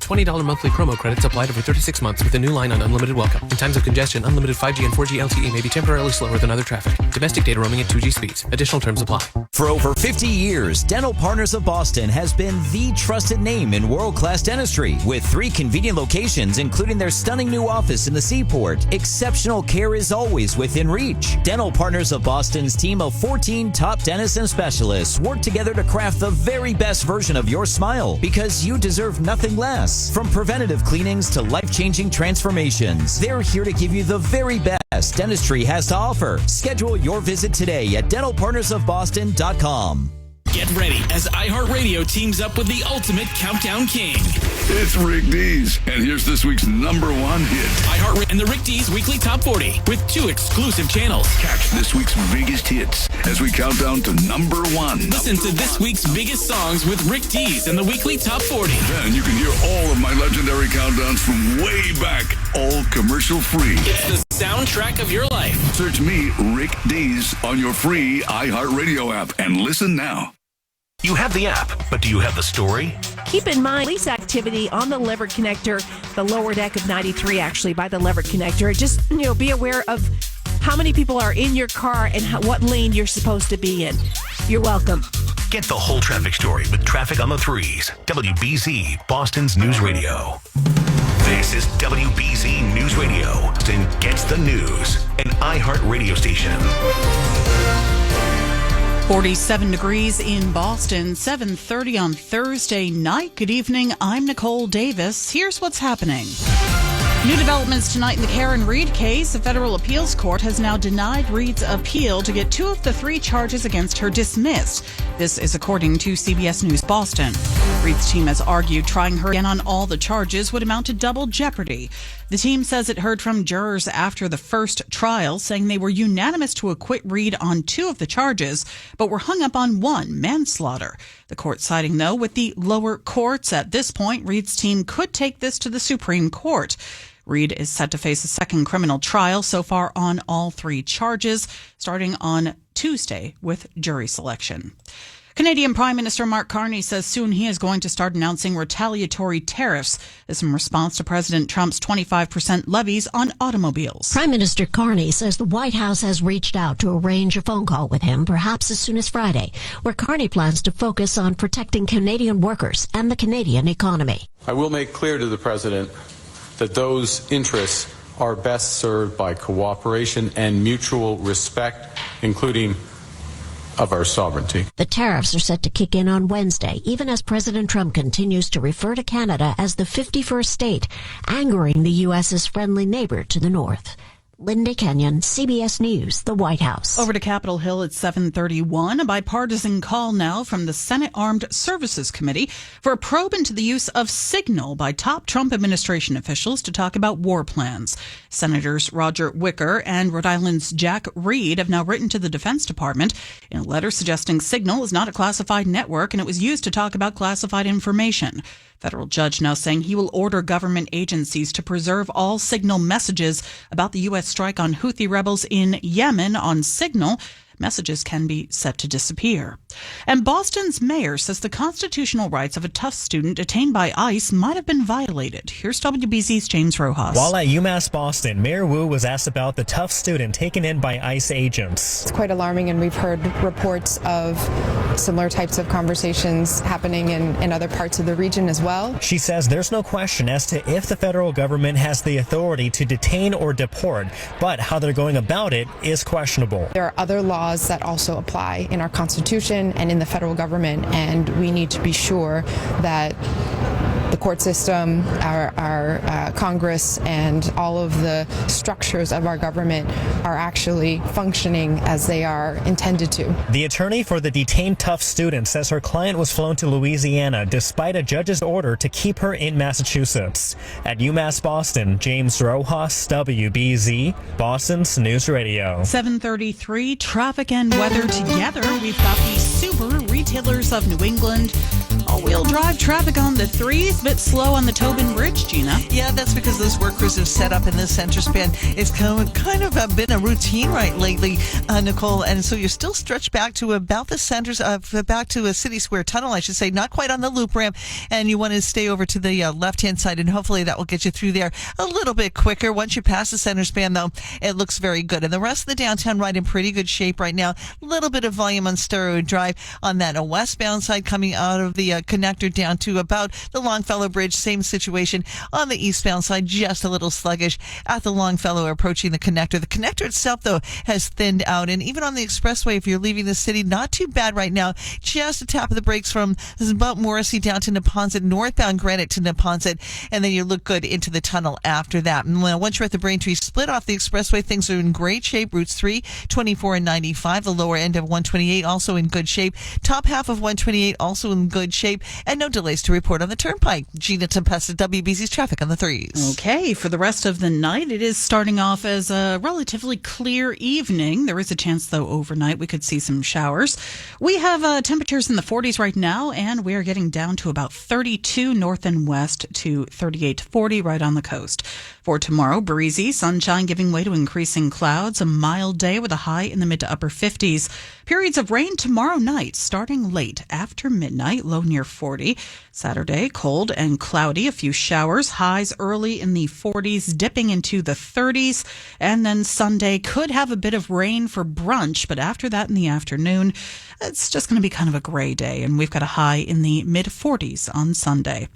$20 monthly promo credits applied over 36 months with a new line on Unlimited Welcome. In times of congestion, unlimited 5G and 4G LTE may be temporarily slower than other traffic. Domestic data roaming at 2G speeds. Additional terms apply. For over 50 years, Dental Partners of Boston has been the trusted name in world-class dentistry. With 3 convenient locations, including their stunning new office in the Seaport, exceptional care is always within reach. Dental Partners of Boston's team of 14 top dentists and specialists work together to craft the very best version of your smile, because you deserve nothing less. Plus. From preventative cleanings to life-changing transformations, they're here to give you the very best dentistry has to offer. Schedule your visit today at dentalpartnersofboston.com. Get ready as iHeartRadio teams up with the ultimate countdown king. It's Rick Dees, and here's this week's number one hit. iHeart and the Rick Dees Weekly Top 40 with 2 exclusive channels. Catch this week's biggest hits as we count down to number one. Listen to this week's biggest songs with Rick Dees and the Weekly Top 40. Then you can hear all of my legendary countdowns from way back, all commercial free. It's the soundtrack of your life. Search me, Rick Dees, on your free iHeartRadio app and listen now. You have the app, but do you have the story? Keep in mind, police activity on the levered connector, the lower deck of 93, actually, by the levered connector. Just, be aware of how many people are in your car and what lane you're supposed to be in. You're welcome. Get the whole traffic story with Traffic on the Threes. WBZ, Boston's News Radio. This is WBZ News Radio. Boston gets the news. An iHeart radio station. 47 degrees in Boston, 7:30 on Thursday night. Good evening. I'm Nicole Davis. Here's what's happening. New developments tonight in the Karen Reed case. A federal appeals court has now denied Reed's appeal to get 2 of the 3 charges against her dismissed. This is according to CBS News Boston. Reed's team has argued trying her again on all the charges would amount to double jeopardy. The team says it heard from jurors after the first trial, saying they were unanimous to acquit Reed on 2 of the charges, but were hung up on 1, manslaughter. The court siding, though, with the lower courts. At this point, Reed's team could take this to the Supreme Court. Reed is set to face a second criminal trial so far on all 3 charges, starting on Tuesday with jury selection. Canadian Prime Minister Mark Carney says soon he is going to start announcing retaliatory tariffs as in response to President Trump's 25% levies on automobiles. Prime Minister Carney says the White House has reached out to arrange a phone call with him, perhaps as soon as Friday, where Carney plans to focus on protecting Canadian workers and the Canadian economy. I will make clear to the President that those interests are best served by cooperation and mutual respect, including of our sovereignty. The tariffs are set to kick in on Wednesday, even as President Trump continues to refer to Canada as the 51st state, angering the U.S.'s friendly neighbor to the north. Linda Kenyon, CBS News, the White House. Over to Capitol Hill at 7:31. A bipartisan call now from the Senate Armed Services Committee for a probe into the use of Signal by top Trump administration officials to talk about war plans. Senators Roger Wicker and Rhode Island's Jack Reed have now written to the Defense Department in a letter suggesting Signal is not a classified network and it was used to talk about classified information. Federal judge now saying he will order government agencies to preserve all Signal messages about the U.S. strike on Houthi rebels in Yemen on Signal. Messages can be set to disappear. And Boston's mayor says the constitutional rights of a Tufts student detained by ICE might have been violated. Here's WBZ's James Rojas. While at UMass Boston, Mayor Wu was asked about the Tufts student taken in by ICE agents. It's quite alarming, and we've heard reports of similar types of conversations happening in other parts of the region as well. She says there's no question as to if the federal government has the authority to detain or deport, but how they're going about it is questionable. There are other laws that also apply in our Constitution and in the federal government, and we need to be sure that the court system, our Congress, and all of the structures of our government are actually functioning as they are intended to. The attorney for the detained Tufts student says her client was flown to Louisiana despite a judge's order to keep her in Massachusetts. At UMass Boston, James Rojas, WBZ, Boston's News Radio. 7:33, traffic and weather together. We've got the Subaru Retailers of New England. All-wheel drive traffic on the Threes, bit slow on the Tobin Bridge, Gina. Yeah, that's because those work crews have set up in the center span. It's kind of been a routine right lately, Nicole, and so you're still stretched back to about the centers of back to a City Square tunnel, I should say, not quite on the loop ramp, and you want to stay over to the left-hand side, and hopefully that will get you through there a little bit quicker. Once you pass the center span, though, it looks very good, and the rest of the downtown right in pretty good shape right now. A little bit of volume on Stereo Drive on that westbound side coming out of the connector down to about the Longfellow Bridge. Same situation on the eastbound side, just a little sluggish at the Longfellow approaching the connector. The connector itself, though, has thinned out. And even on the expressway, if you're leaving the city, not too bad right now. Just a tap of the brakes from about Morrissey down to Neponset, northbound Granite to Neponset, and then you look good into the tunnel after that. And once you're at the Braintree split off the expressway, things are in great shape. Routes 3, 24, and 95. The lower end of 128 also in good shape. Top half of 128 also in good shape. And no delays to report on the Turnpike. Gina Tempesta, WBZ's traffic on the 3s. Okay, for the rest of the night, it is starting off as a relatively clear evening. There is a chance, though, overnight we could see some showers. We have temperatures in the 40s right now, and we are getting down to about 32 north and west to 38 to 40 right on the coast. For tomorrow, breezy, sunshine giving way to increasing clouds, a mild day with a high in the mid to upper 50s. Periods of rain tomorrow night, starting late after midnight, low near 40. Saturday, cold and cloudy, a few showers, highs early in the 40s, dipping into the 30s. And then Sunday could have a bit of rain for brunch, but after that in the afternoon, it's just going to be kind of a gray day, and we've got a high in the mid-40s on Sunday.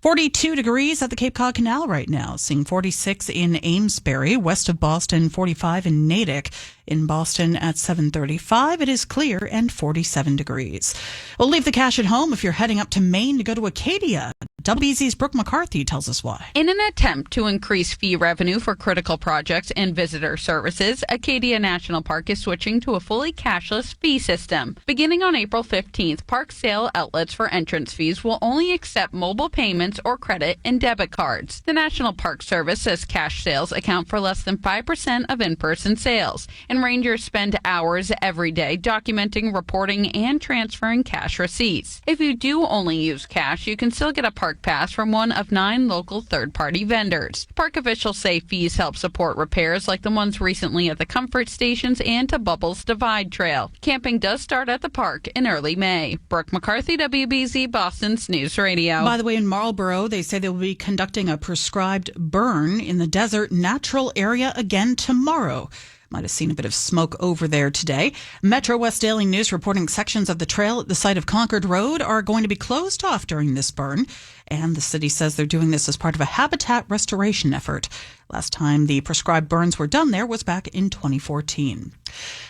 42 degrees at the Cape Cod Canal right now, seeing 46 in Amesbury, west of Boston, 45 in Natick. In Boston at 7:35, it is clear and 47 degrees. We'll leave the cash at home if you're heading up to Maine to go to Acadia. WBZ's Brooke McCarthy tells us why. In an attempt to increase fee revenue for critical projects and visitor services, Acadia National Park is switching to a fully cashless fee system. Beginning on April 15th, park sale outlets for entrance fees will only accept mobile payments or credit and debit cards. The National Park Service says cash sales account for less than 5% of in-person sales, and rangers spend hours every day documenting, reporting, and transferring cash receipts. If you do only use cash, you can still get a park pass from one of 9 local third-party vendors. Park officials say fees help support repairs like the ones recently at the Comfort Stations and to Bubbles Divide Trail. Camping does start at the park in early May. Brooke McCarthy, WBZ, Boston's News Radio. By the way, in Marlborough, they say they will be conducting a prescribed burn in the desert natural area again tomorrow. Might have seen a bit of smoke over there today. Metro West Daily News reporting sections of the trail at the site of Concord Road are going to be closed off during this burn. And the city says they're doing this as part of a habitat restoration effort. Last time the prescribed burns were done there was back in 2014.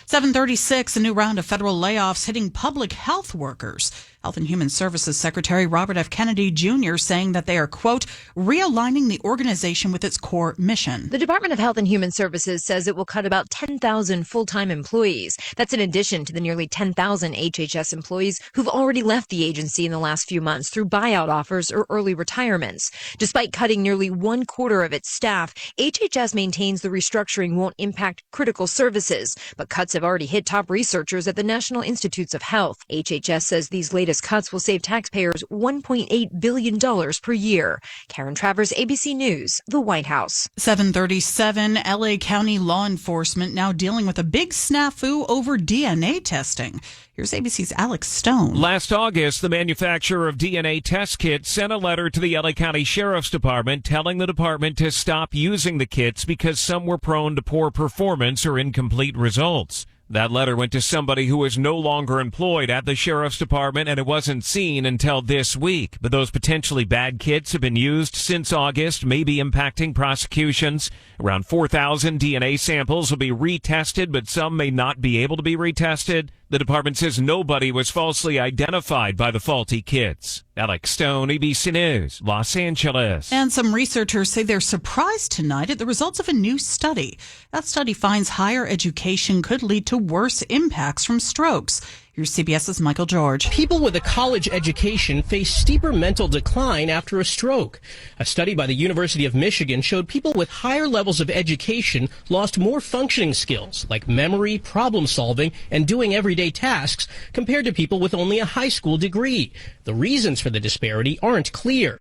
7:36, a new round of federal layoffs hitting public health workers. Health and Human Services Secretary Robert F. Kennedy Jr. saying that they are, quote, realigning the organization with its core mission. The Department of Health and Human Services says it will cut about 10,000 full-time employees. That's in addition to the nearly 10,000 HHS employees who've already left the agency in the last few months through buyout offers or early retirements. Despite cutting nearly 1/4 of its staff, HHS maintains the restructuring won't impact critical services, but cuts have already hit top researchers at the National Institutes of Health. HHS says these latest cuts will save taxpayers $1.8 billion per year. Karen Travers, ABC News, the White House. 7:37, LA County law enforcement now dealing with a big snafu over DNA testing. Here's ABC's Alex Stone. Last August, the manufacturer of DNA test kits sent a letter to the LA County Sheriff's Department telling the department to stop using the kits because some were prone to poor performance or incomplete results. That letter went to somebody who is no longer employed at the Sheriff's Department, and it wasn't seen until this week. But those potentially bad kits have been used since August, maybe impacting prosecutions. Around 4,000 DNA samples will be retested, but some may not be able to be retested. The department says nobody was falsely identified by the faulty kits. Alex Stone, ABC News, Los Angeles. And some researchers say they're surprised tonight at the results of a new study. That study finds higher education could lead to worse impacts from strokes. Here's CBS's Michael George. People with a college education face steeper mental decline after a stroke. A study by the University of Michigan showed people with higher levels of education lost more functioning skills like memory, problem solving, and doing everyday tasks compared to people with only a high school degree. The reasons for the disparity aren't clear.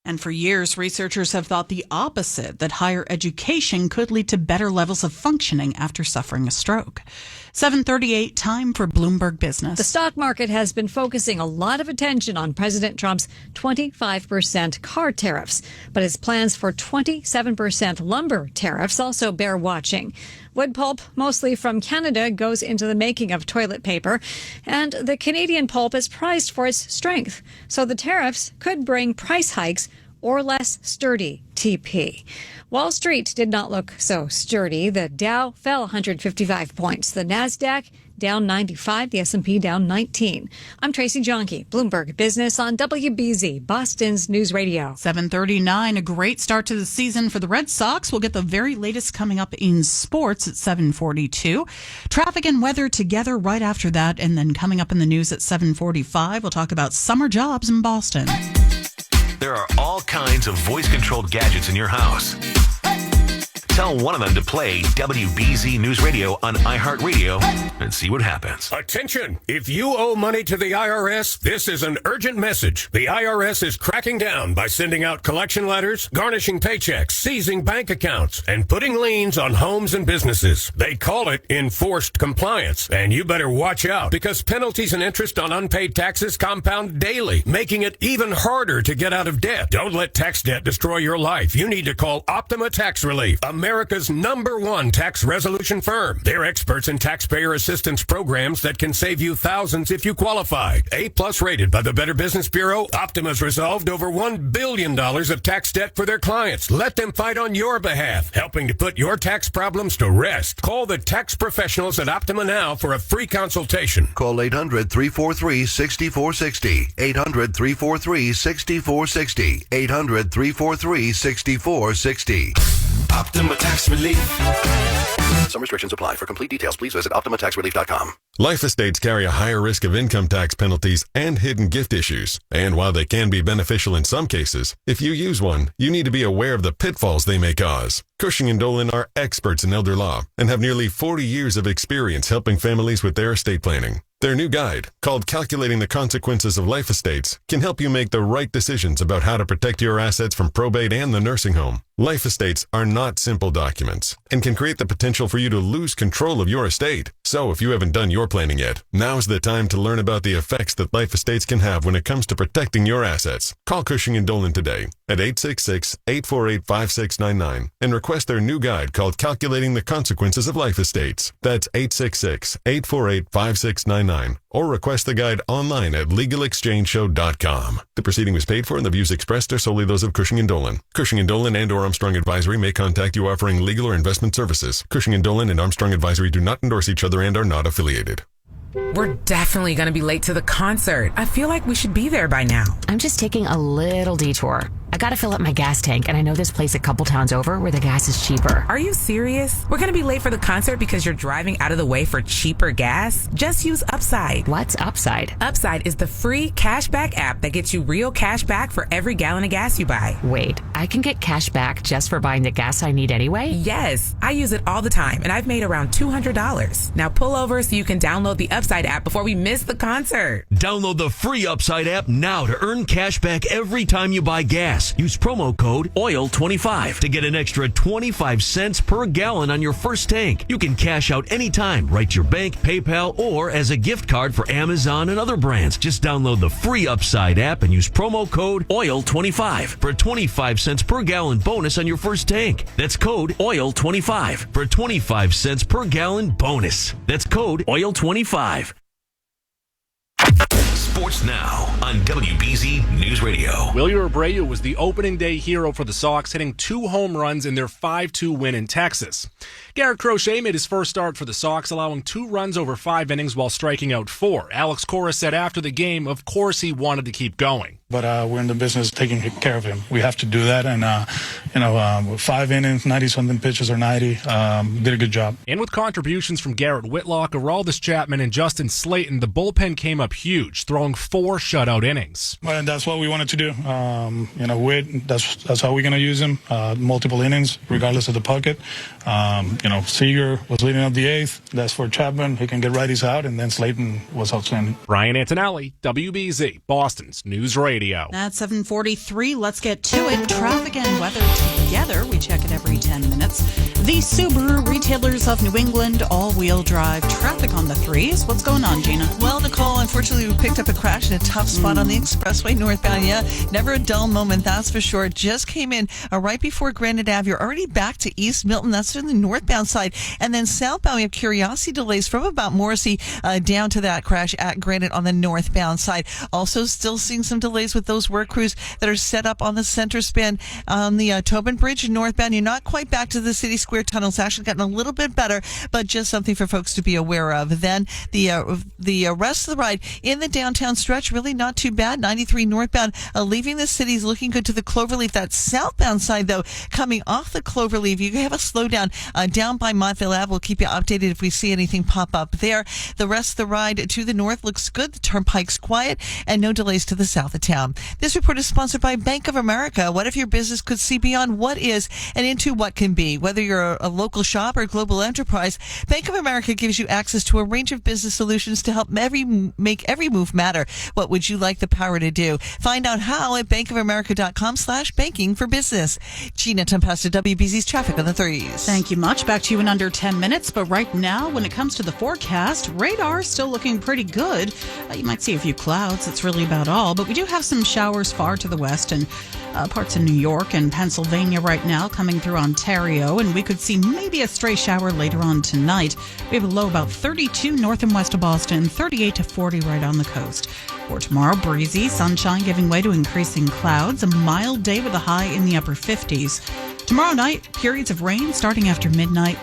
And for years, researchers have thought the opposite, that higher education could lead to better levels of functioning after suffering a stroke. 7:38, time for Bloomberg Business. The stock market has been focusing a lot of attention on President Trump's 25% car tariffs, but his plans for 27% lumber tariffs also bear watching. Wood pulp, mostly from Canada, goes into the making of toilet paper, and the Canadian pulp is prized for its strength. So the tariffs could bring price hikes or less sturdy TP. Wall Street did not look so sturdy. The Dow fell 155 points. The Nasdaq down 95, the S&P down 19. I'm Tracy Jonke, Bloomberg Business on WBZ, Boston's News Radio. 7:39, a great start to the season for the Red Sox. We'll get the very latest coming up in sports at 7:42. Traffic and weather together right after that, and then coming up in the news at 7:45, we'll talk about summer jobs in Boston. There are all kinds of voice-controlled gadgets in your house. Tell one of them to play WBZ News Radio on iHeartRadio and see what happens. Attention! If you owe money to the IRS, this is an urgent message. The IRS is cracking down by sending out collection letters, garnishing paychecks, seizing bank accounts, and putting liens on homes and businesses. They call it enforced compliance, and you better watch out because penalties and interest on unpaid taxes compound daily, making it even harder to get out of debt. Don't let tax debt destroy your life. You need to call Optima Tax Relief, America's #1 tax resolution firm. They're experts in taxpayer assistance programs that can save you thousands if you qualify. A+ rated by the Better Business Bureau, Optima's resolved over $1 billion of tax debt for their clients. Let them fight on your behalf, helping to put your tax problems to rest. Call the tax professionals at Optima now for a free consultation. Call 800-343-6460. 800-343-6460. 800-343-6460. Optima Tax Relief. Some restrictions apply. For complete details, please visit OptimaTaxRelief.com. Life estates carry a higher risk of income tax penalties and hidden gift issues. And while they can be beneficial in some cases, if you use one, you need to be aware of the pitfalls they may cause. Cushing & Dolan are experts in elder law and have nearly 40 years of experience helping families with their estate planning. Their new guide, called Calculating the Consequences of Life Estates, can help you make the right decisions about how to protect your assets from probate and the nursing home. Life estates are not simple documents and can create the potential for you to lose control of your estate. So if you haven't done your planning yet, now's the time to learn about the effects that life estates can have when it comes to protecting your assets. Call Cushing & Dolan today at 866-848-5699 and request their new guide called Calculating the Consequences of Life Estates. That's 866-848-5699. Or request the guide online at LegalExchangeShow.com. The proceeding was paid for and the views expressed are solely those of Cushing & Dolan. Cushing & Dolan and or Armstrong Advisory may contact you offering legal or investment services. Cushing & Dolan and Armstrong Advisory do not endorse each other and are not affiliated. We're definitely going to be late to the concert. I feel like we should be there by now. I'm just taking a little detour. I gotta fill up my gas tank, and I know this place a couple towns over where the gas is cheaper. Are you serious? We're gonna be late for the concert because you're driving out of the way for cheaper gas? Just use Upside. What's Upside? Upside is the free cashback app that gets you real cash back for every gallon of gas you buy. Wait, I can get cash back just for buying the gas I need anyway? Yes, I use it all the time, and I've made around $200. Now pull over so you can download the Upside app before we miss the concert. Download the free Upside app now to earn cash back every time you buy gas. Use promo code OIL25 to get an extra 25 cents per gallon on your first tank. You can cash out anytime, right to your bank, PayPal, or as a gift card for Amazon and other brands. Just download the free Upside app and use promo code OIL25 for a 25 cents per gallon bonus on your first tank. That's code OIL25 for a 25 cents per gallon bonus. That's code OIL25. Sports Now on WBZ News Radio. Willie Abreu was the opening day hero for the Sox, hitting 2 home runs in their 5-2 win in Texas. Garrett Crochet made his first start for the Sox, allowing 2 runs over 5 innings while striking out 4. Alex Cora said after the game, of course he wanted to keep going. But we're in the business of taking care of him. We have to do that. And, 5 innings, 90-something pitches or 90, did a good job. And with contributions from Garrett Whitlock, Aroldis Chapman, and Justin Slayton, the bullpen came up huge, throwing 4 shutout innings. And that's what we wanted to do. Whit, that's how we're going to use him. Multiple innings, regardless of the pocket. Seager was leading up the 8th. That's for Chapman. He can get righties out. And then Slayton was outstanding. Brian Antonelli, WBZ, Boston's News Radio. Radio. At 7:43, let's get to it. Traffic and weather together. We check it every 10 minutes. The Subaru retailers of New England, all-wheel drive, traffic on the threes. What's going on, Gina? Well, Nicole, unfortunately, we picked up a crash in a tough spot on the expressway northbound. Yeah, never a dull moment, that's for sure. It just came in right before Granite Ave. You're already back to East Milton. That's in the northbound side. And then southbound, we have Curiosity delays from about Morrissey down to that crash at Granite on the northbound side. Also, still seeing some delays with those work crews that are set up on the center span on the Tobin Bridge northbound. You're not quite back to the City Square tunnel. It's actually gotten a little bit better, but just something for folks to be aware of. Then the rest of the ride in the downtown stretch, really not too bad. 93 northbound, leaving the city is looking good to the Cloverleaf. That southbound side, though, coming off the Cloverleaf, you have a slowdown down by Montville Ave. We'll keep you updated if we see anything pop up there. The rest of the ride to the north looks good. The turnpike's quiet and no delays to the south of town. This report is sponsored by Bank of America. What if your business could see beyond what is and into what can be? Whether you're a local shop or global enterprise, Bank of America gives you access to a range of business solutions to help make every move matter. What would you like the power to do? Find out how at bankofamerica.com/banking for business. Gina Tempesta, WBZ's traffic on the threes. Thank you much. Back to you in under 10 minutes. But right now, when it comes to the forecast, radar is still looking pretty good. You might see a few clouds. That's really about all. But we do have some showers far to the west and parts of New York and Pennsylvania right now coming through Ontario. And we could see maybe a stray shower later on tonight. We have a low about 32 north and west of Boston, 38 to 40 right on the coast. For tomorrow, breezy, sunshine giving way to increasing clouds, a mild day with a high in the upper 50s. Tomorrow night, periods of rain starting after midnight,